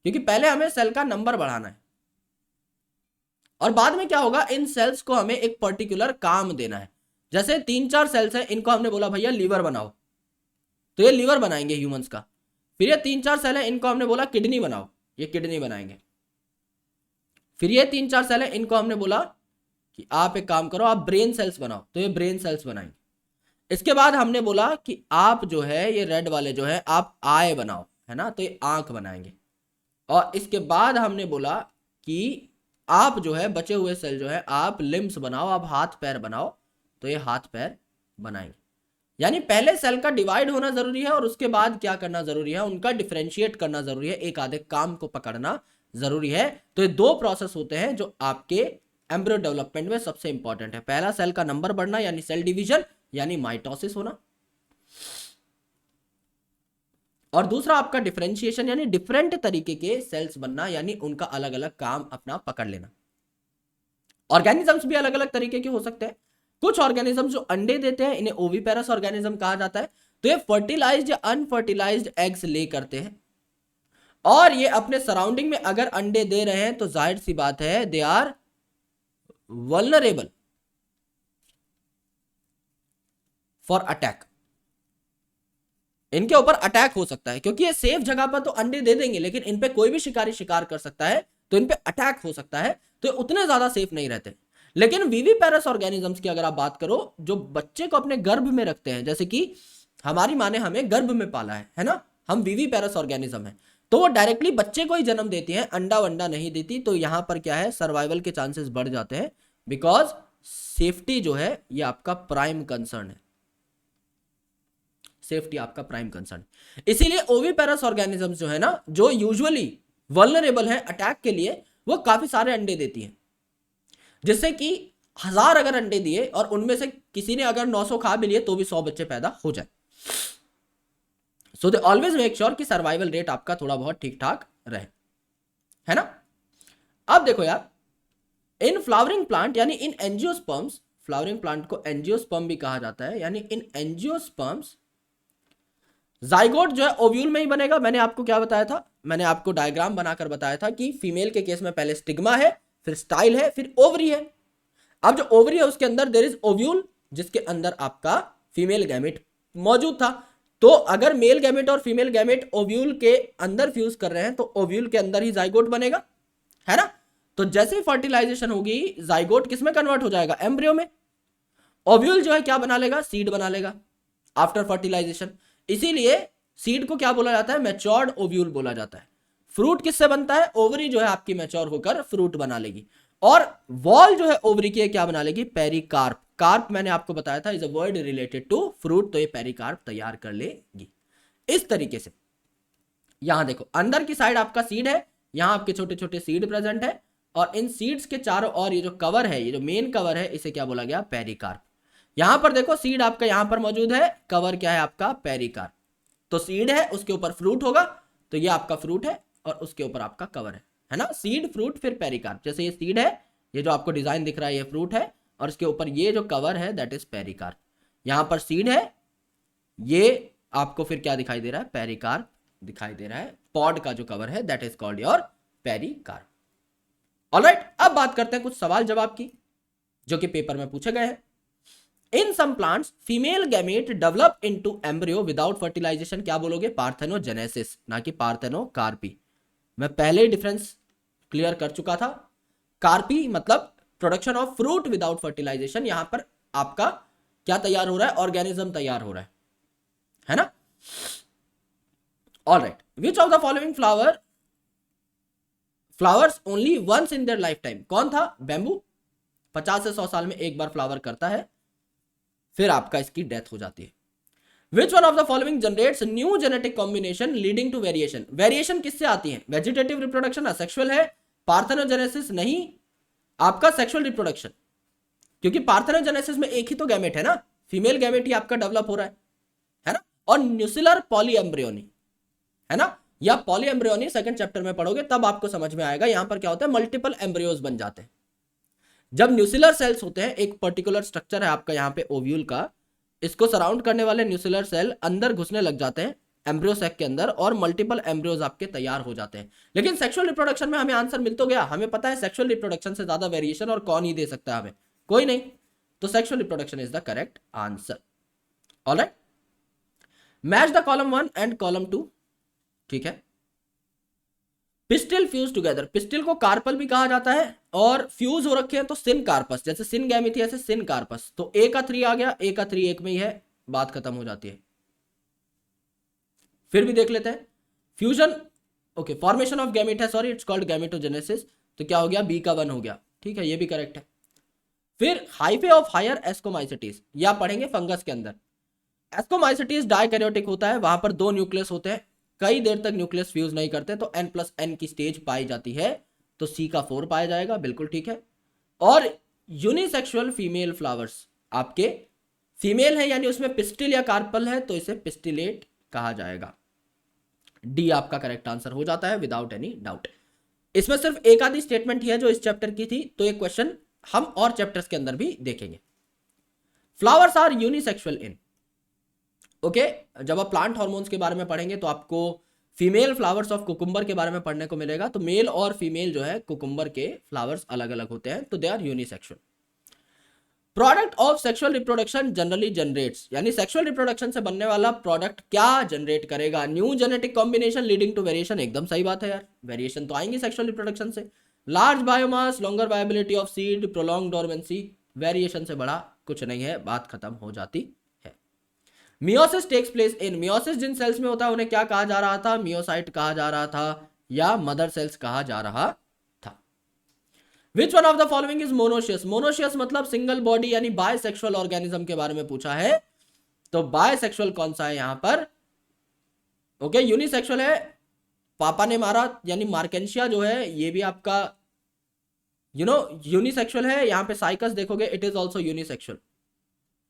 क्योंकि पहले हमें सेल का नंबर बढ़ाना है और बाद में क्या होगा, इन सेल्स को हमें एक पर्टिकुलर काम देना है। जैसे 3-4 सेल्स हैं, इनको हमने बोला भैया लीवर बनाओ, तो ये लीवर बनाएंगे ह्यूमंस का। फिर ये 3-4 सेल है, इनको हमने बोला किडनी बनाओ, ये किडनी बनाएंगे। फिर ये 3-4 सेल है, इनको हमने बोला कि आप एक काम करो, आप ब्रेन सेल्स बनाओ, तो ये ब्रेन सेल्स बनाएंगे। इसके बाद हमने बोला कि आप जो है ये रेड वाले जो है आप आई बनाओ, है ना, तो ये आंख बनाएंगे। और इसके बाद हमने बोला कि आप जो है बचे हुए सेल जो है आप लिम्स बनाओ, आप हाथ पैर बनाओ, तो ये हाथ पैर बनाएंगे। यानी पहले सेल का डिवाइड होना जरूरी है और उसके बाद क्या करना जरूरी है, उनका डिफरेंशिएट करना जरूरी है, एक आधे काम को पकड़ना जरूरी है। तो ये दो प्रोसेस होते हैं जो आपके एम्ब्रियो डेवलपमेंट में सबसे इंपॉर्टेंट है। पहला सेल का नंबर बढ़ना यानी सेल डिवीजन यानी माइटोसिस होना, और दूसरा आपका डिफरेंशिएशन यानी डिफरेंट तरीके के सेल्स बनना, यानी उनका अलग अलग काम अपना पकड़ लेना। ऑर्गेनिजम्स भी अलग अलग तरीके के हो सकते हैं। कुछ ऑर्गेनिज्म जो अंडे देते हैं इन्हें ओविपेरस ऑर्गेनिज्म कहा जाता है, तो ये फर्टिलाइज्ड या अनफर्टिलाइज्ड एग्स ले करते हैं और ये अपने सराउंडिंग में अगर अंडे दे रहे हैं तो जाहिर सी बात है they are vulnerable for attack. इनके ऊपर अटैक हो सकता है क्योंकि ये सेफ जगह पर तो अंडे दे देंगे, लेकिन इन पे कोई भी शिकारी शिकार कर सकता है, तो इन पे अटैक हो सकता है, तो उतने ज्यादा सेफ नहीं रहते। लेकिन विविपेरस ऑर्गेनिजम्स की अगर आप बात करो जो बच्चे को अपने गर्भ में रखते हैं, जैसे कि हमारी माँ ने हमें गर्भ में पाला है ना, हम विविपेरस ऑर्गेनिज्म है, तो वो डायरेक्टली बच्चे को ही जन्म देती हैं, अंडा वंडा नहीं देती। तो यहां पर क्या है, सर्वाइवल के चांसेस बढ़ जाते हैं, बिकॉज सेफ्टी जो है ये आपका प्राइम कंसर्न है, सेफ्टी आपका प्राइम कंसर्न। इसीलिए ओविपेरस ऑर्गेनिजम्स जो है ना, जो यूजुअली वल्नरेबल है अटैक के लिए, वो काफी सारे अंडे देती हैं, जिससे कि 1000 अगर अंडे दिए और उनमें से किसी ने अगर 900 खा भी लिए तो भी 100 बच्चे पैदा हो जाए। सो दे ऑलवेज मेक श्योर कि सर्वाइवल रेट आपका थोड़ा बहुत ठीक ठाक रहे, है ना। अब देखो यार, इन फ्लावरिंग प्लांट यानी इन एंजियोस्पर्म्स, फ्लावरिंग प्लांट को एंजियोस्पर्म भी कहा जाता है, यानी इन एंजियोस्पर्म्स जाइगोट जो है ओव्यूल में ही बनेगा। मैंने आपको क्या बताया था, मैंने आपको डायग्राम बनाकर बताया था कि फीमेल के केस में पहले स्टिग्मा है, फिर स्टाइल है, फिर ओवरी है। अब जो ओवरी है उसके अंदर देयर इज ओव्यूल, जिसके अंदर आपका फीमेल गैमेट मौजूद था। तो अगर मेल गैमेट और फीमेल गैमेट ओव्यूल के अंदर फ्यूज कर रहे हैं तो ओव्यूल के अंदर ही जाइगोट बनेगा, है ना। तो जैसे ही फर्टिलाइजेशन होगी, जाइगोट किसमें कन्वर्ट हो जाएगा, एम्ब्रियो में। ओव्यूल जो है क्या बना लेगा, सीड बना लेगा आफ्टर फर्टिलाइजेशन। इसीलिए सीड को क्या बोला जाता है, मैच्योर्ड ओव्यूल बोला जाता है। फ्रूट किससे बनता है, ओवरी जो है आपकी मैच्योर होकर फ्रूट बना लेगी, और वॉल जो है ओवरी की क्या बना लेगी, पेरिकार्प। कार्प मैंने आपको बताया था is a word related to fruit, तो ये पेरिकार्प तैयार कर लेगी। इस तरीके से यहां देखो अंदर की साइड आपका सीड है, यहां आपके छोटे छोटे सीड प्रेजेंट है, और इन सीड्स के चारों ओर ये जो कवर है, ये जो मेन कवर है, इसे क्या बोला गया, पेरिकार्प। यहां पर देखो सीड आपका यहां पर मौजूद है, कवर क्या है आपका, पेरिकार्प। तो सीड है, उसके ऊपर फ्रूट होगा, तो ये आपका फ्रूट है, और उसके ऊपर आपका कवर है ना। सीड, फ्रूट, फिर पेरिकार्प। जैसे ये सीड है, ये जो आपको डिजाइन दिख रहा है ये फ्रूट है, और इसके ऊपर ये जो कवर है दैट इज पेरिकार्प। यहां पर सीड है, ये आपको फिर क्या दिखाई दे रहा है, पेरिकार्प दिखाई दे रहा है। पॉड का जो कवर है that is called your pericarp. Alright, अब बात करते हैं कुछ सवाल जवाब की जो कि पेपर में पूछे गए हैं। In some plants female gamete develop into embryo without fertilization, क्या बोलोगे, पार्थेनोजेनेसिस, ना कि पार्थेनोकार्पी। मैं पहले ही डिफरेंस क्लियर कर चुका था। कार्पी मतलब production of fruit without fertilisation, यहां पर आपका क्या तैयार हो रहा है, ऑर्गेनिज्म तैयार हो रहा है ना। Alright, which of the following flowers only once in their life time, कौन था, बैम्बू। 50 से 100 साल में एक बार फ्लावर करता है, फिर आपका इसकी डेथ हो जाती है। Which one of the following generates new genetic combination leading to variation, variation किससे आती है, वेजिटेटिव रिप्रोडक्शन, असेक्सुअल है, पार्थेनोजेनेसिस नहीं, आपका सेक्सुअल रिप्रोडक्शन। क्योंकि पार्थेनोजेनेसिस में एक ही तो गैमेट है ना, फीमेल गैमेट ही आपका डेवलप हो रहा है ना। और न्यूसिलर पॉलीएम्ब्रियोनी, है ना, या पॉलीएम्ब्रियोनी सेकंड चैप्टर में पढ़ोगे तब आपको समझ में आएगा। यहां पर क्या होता है, मल्टीपल एम्ब्रियोज बन जाते हैं। जब न्यूसिलर सेल्स होते हैं, एक पर्टिकुलर स्ट्रक्चर है आपका यहां पे ओव्यूल का, इसको सराउंड करने वाले न्यूसिलर सेल अंदर घुसने लग जाते हैं एम्ब्रियो सैक के अंदर, और मल्टीपल एम्ब्रियोज आपके तैयार हो जाते हैं। लेकिन सेक्सुअल रिप्रोडक्शन में हमें आंसर मिल तो गया, हमें पता है सेक्सुअल रिप्रोडक्शन से ज्यादा वेरिएशन और कौन ही दे सकता है हमें, कोई नहीं। तो sexual reproduction is the correct answer. Alright, match the column 1 and column 2, ठीक है। पिस्टिल फ्यूज टुगेदर, पिस्टिल को कार्पल भी कहा जाता है, और फ्यूज हो रखे हैं तो सिन कार्पस, जैसे सिन गैमेट ऐसे सिन कार्पस। तो ए का 3 आ गया, ए का 3 एक में ही है, बात खत्म हो जाती है। फिर भी देख लेते हैं fusion, okay, formation of gamete है, सॉरी इट्स कॉल्ड गैमेटोजेनेसिस, तो क्या हो गया, बी का 1 हो गया, ठीक है, ये भी करेक्ट है। फिर हाइफे ऑफ हायर एस्कोमाइसिटीज, या पढ़ेंगे फंगस के अंदर। एस्कोमाइसिटीज डाइकैरियोटिक होता है, वहां पर 2 न्यूक्लियस होते हैं, कई देर तक न्यूक्लियस फ्यूज नहीं करते, तो n+n की स्टेज पाई जाती है, तो C का 4 पाया जाएगा, बिल्कुल ठीक है। और यूनिसेक्सुअल फीमेल फ्लावर्स आपके फीमेल है, यानी उसमें पिस्टिल या कार्पल है, तो इसे पिस्टिलेट कहा जाएगा। डी आपका करेक्ट आंसर हो जाता है विदाउट एनी डाउट। इसमें सिर्फ एक आधी स्टेटमेंट ही है जो इस चैप्टर की थी, तो एक क्वेश्चन हम और चैप्टर्स के अंदर भी देखेंगे। Flowers are unisexual in, okay, जब आप प्लांट हार्मोन्स के बारे में पढ़ेंगे तो आपको फीमेल फ्लावर्स ऑफ कुकुम्बर के बारे में पढ़ने को मिलेगा। तो मेल और फीमेल जो है कुकुम्बर के फ्लावर्स अलग अलग होते हैं, तो they are unisexual. Product of sexual reproduction generally generates, यानी सेक्सुअल रिप्रोडक्शन से बनने वाला प्रोडक्ट क्या जनरेट करेगा, new genetic combination leading to variation, एकदम सही बात है यार, वेरिएशन तो आएंगे सेक्सुअल रिप्रोडक्शन से। Large biomass, longer viability of seed, prolong dormancy, variation से बड़ा कुछ नहीं है, बात खत्म हो जाती है। Meiosis takes place in, meiosis जिन सेल्स में होता है उन्हें क्या कहा जा रहा था, मियोसाइट कहा जा रहा था या मदर सेल्स कहा जा रहा था। विच one of the following is monoecious, monoecious मतलब सिंगल बॉडी यानी बायसेक्सुअल ऑर्गेनिज्म के बारे में पूछा है, तो बायसेक्सुअल कौन सा है यहां पर, ओके यूनिसेक्सुअल है, पापा ने मारा यानी मार्केंशिया जो है ये भी आपका यूनिसेक्सुअल है, यहां पे साइकस देखोगे it is also unisexual,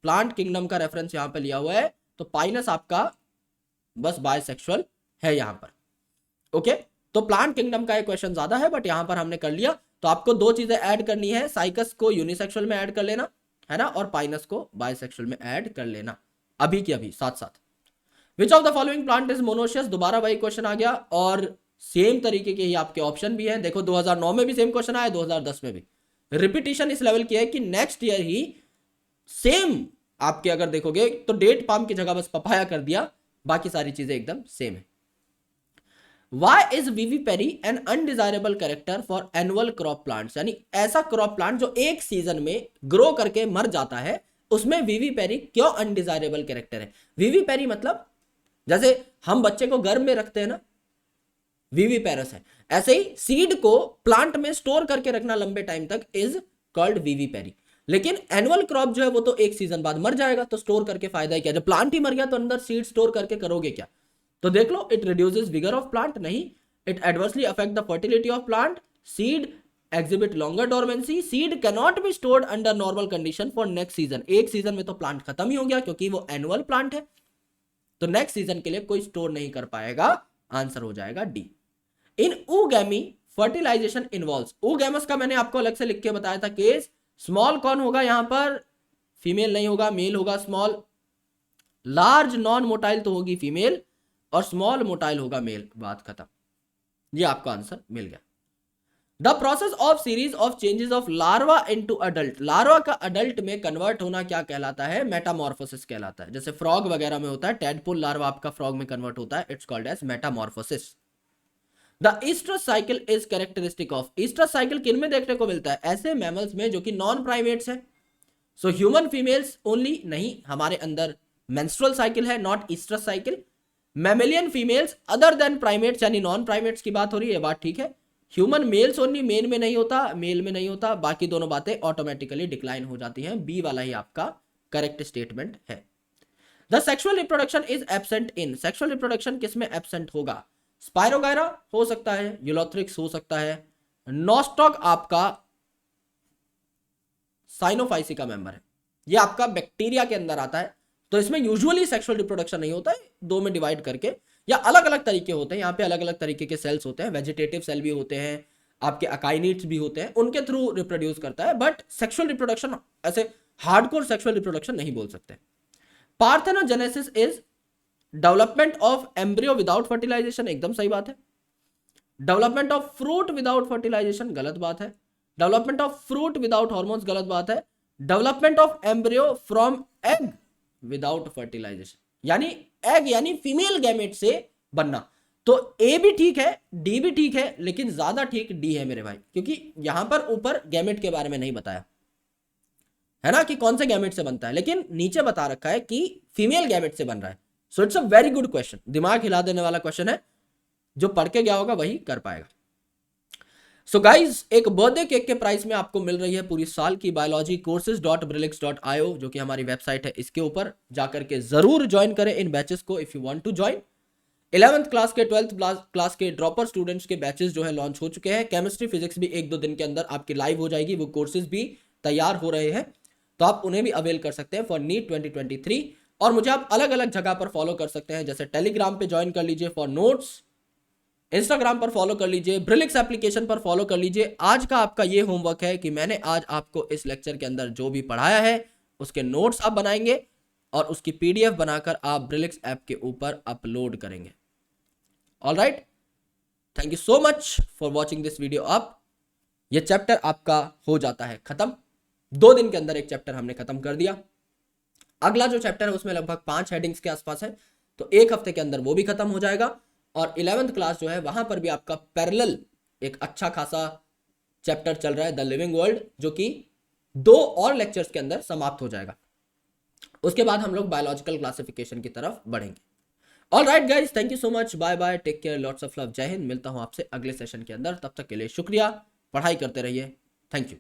plant kingdom का रेफरेंस यहां पे लिया हुआ है, तो पाइनस आपका बस बायसेक्सुअल है यहां पर, ओके तो प्लांट किंगडम का एक क्वेश्चन ज्यादा है बट यहां पर हमने कर लिया, तो आपको दो चीजें ऐड करनी है, साइकस को यूनिसेक्सुअल में ऐड कर लेना है ना, और पाइनस को बायसेक्सुअल में ऐड कर लेना अभी की अभी साथ साथ। विच of the following plant is monoecious, दोबारा वही क्वेश्चन आ गया और सेम तरीके के ही आपके ऑप्शन भी हैं, देखो 2009 में भी सेम क्वेश्चन आया, 2010 में भी, रिपीटिशन इस लेवल की है कि नेक्स्ट ईयर ही सेम आपके अगर देखोगे तो डेट पाम की जगह बस पपाया कर दिया, बाकी सारी चीजें एकदम सेम है। Why is vivipary an undesirable character for annual crop plants, यानी ऐसा क्रॉप प्लांट जो एक सीजन में ग्रो करके मर जाता है उसमें विविपेरी क्यों अनडिजायरेबल कैरेक्टर है। विविपेरी मतलब जैसे हम बच्चे को गर्भ में रखते हैं ना, विविपेरस है, ऐसे ही सीड को प्लांट में स्टोर करके रखना लंबे टाइम तक इज कॉल्ड विविपेरी। लेकिन एनुअल क्रॉप जो है वो तो एक सीजन बाद मर जाएगा, तो स्टोर करके फायदा ही क्या, जब प्लांट ही मर गया तो अंदर सीड स्टोर करके करोगे क्या, तो देख लो it reduces vigour of plant, नहीं it adversely affect the fertility of plant, seed exhibit longer dormancy, seed cannot be stored under normal condition for next season, एक सीजन में तो प्लांट खत्म ही हो गया क्योंकि वो एनुअल प्लांट है, तो नेक्स्ट सीजन के लिए कोई स्टोर नहीं कर पाएगा, आंसर हो जाएगा डी। इन oogamy फर्टिलाइजेशन इन्वॉल्व्स, oogamous का मैंने आपको अलग से लिख के बताया था केस, स्मॉल कौन होगा यहां पर, फीमेल नहीं होगा मेल होगा स्मॉल, लार्ज नॉन मोटाइल तो होगी फीमेल और स्मॉल मोटाइल होगा मेल, बात खत्म, ये आपका आंसर मिल गया। The process of series of changes of larva into adult, larva का अडल्ट में कन्वर्ट होना क्या कहलाता है, मेटामॉर्फोसिस कहलाता है, जैसे फ्रॉग वगैरह में होता है, टेडपोल लार्वा आपका फ्रॉग में कन्वर्ट होता है, it's called as metamorphosis. The oestrus cycle is characteristic of, oestrus cycle किन में देखने को मिलता है, ऐसे मैमल्स में जो कि नॉन प्राइमेट्स है, सो ह्यूमन फीमेल्स ओनली, नहीं हमारे अंदर मेंस्ट्रुअल साइकिल है not oestrus cycle, mammalian females other than primates यानी नॉन प्राइमेट्स की बात हो रही है, बात ठीक है, ह्यूमन मेल्स ओनली, मेन में नहीं होता मेल में नहीं होता, बाकी दोनों बातें ऑटोमेटिकली डिक्लाइन हो जाती हैं, बी वाला ही आपका करेक्ट स्टेटमेंट है। The sexual reproduction is absent in, sexual reproduction किसमें एब्सेंट होगा, स्पायरोगायरा हो सकता है, यूलोथ्रिक्स हो सकता है, नोस्टॉक आपका साइनोफाइसी का मेंबर है, ये आपका बैक्टीरिया के अंदर आता है, तो इसमें यूजुअली सेक्सुअल रिप्रोडक्शन नहीं होता है, दो में डिवाइड करके या अलग अलग तरीके होते हैं, यहाँ पे अलग अलग तरीके के सेल्स होते हैं, वेजिटेटिव सेल भी होते हैं, आपके अकाइनिट्स भी होते हैं, उनके थ्रू रिप्रोड्यूस करता है, बट सेक्सुअल रिप्रोडक्शन ऐसे हार्डकोर सेक्सुअल रिप्रोडक्शन नहीं बोल सकते। Parthenogenesis is development of embryo without fertilisation, एकदम सही बात है, development of fruit without fertilisation गलत बात है, development of fruit without hormones गलत बात है, development of embryo from egg without fertilisation, यानी एग यानी फीमेल गैमेट से बनना, तो ए भी ठीक है डी भी ठीक है, लेकिन ज्यादा ठीक डी है मेरे भाई, क्योंकि यहां पर ऊपर गैमेट के बारे में नहीं बताया है ना कि कौन से गैमेट से बनता है, लेकिन नीचे बता रखा है कि फीमेल गैमेट से बन रहा है, so it's a very good question, दिमाग हिला देने वाला क्वेश्चन है, जो पढ़ के गया होगा वही कर पाएगा। सो गाइज एक बर्थडे केक के प्राइस में आपको मिल रही है पूरी साल की बायोलॉजी courses.brillix.io, जो कि हमारी वेबसाइट है, इसके ऊपर जाकर के जरूर ज्वाइन करें इन बैचेस को if you want to join. 11th class के 12th क्लास के ड्रॉपर स्टूडेंट्स के बैचेस जो है लॉन्च हो चुके हैं, केमिस्ट्री फिजिक्स भी एक दो दिन के अंदर आपकी लाइव हो जाएगी, वो कोर्सेज भी तैयार हो रहे हैं, तो आप उन्हें भी अवेल कर सकते हैं फॉर नीट 2023। और मुझे आप अलग अलग जगह पर फॉलो कर सकते हैं, जैसे टेलीग्राम पे ज्वाइन कर लीजिए फॉर नोट्स, इंस्टाग्राम पर फॉलो कर लीजिए, ब्रिलिक्स एप्लीकेशन पर फॉलो कर लीजिए। आज का आपका ये होमवर्क है कि मैंने आज आपको इस लेक्चर के अंदर जो भी पढ़ाया है उसके नोट्स आप बनाएंगे और उसकी पीडीएफ बनाकर आप ब्रिलिक्स ऐप के ऊपर अपलोड करेंगे। Alright, thank you so much for watching this video up. ये चैप्टर आपका हो जाता है खत्म, 2 दिन के अंदर एक चैप्टर हमने खत्म कर दिया। अगला जो चैप्टर है उसमें लगभग 5 हेडिंग्स के आसपास है, तो 1 हफ्ते के अंदर वो भी खत्म हो जाएगा। और 11th क्लास जो है वहां पर भी आपका पैरेलल एक अच्छा खासा चैप्टर चल रहा है, द लिविंग वर्ल्ड, जो कि 2 और लेक्चर्स के अंदर समाप्त हो जाएगा। उसके बाद हम लोग बायोलॉजिकल क्लासिफिकेशन की तरफ बढ़ेंगे। All right guys, thank you so much, bye bye, take care, lots of love, जय हिंद। मिलता हूं आपसे अगले सेशन के अंदर, तब तक के लिए शुक्रिया, पढ़ाई करते रहिए, थैंक यू।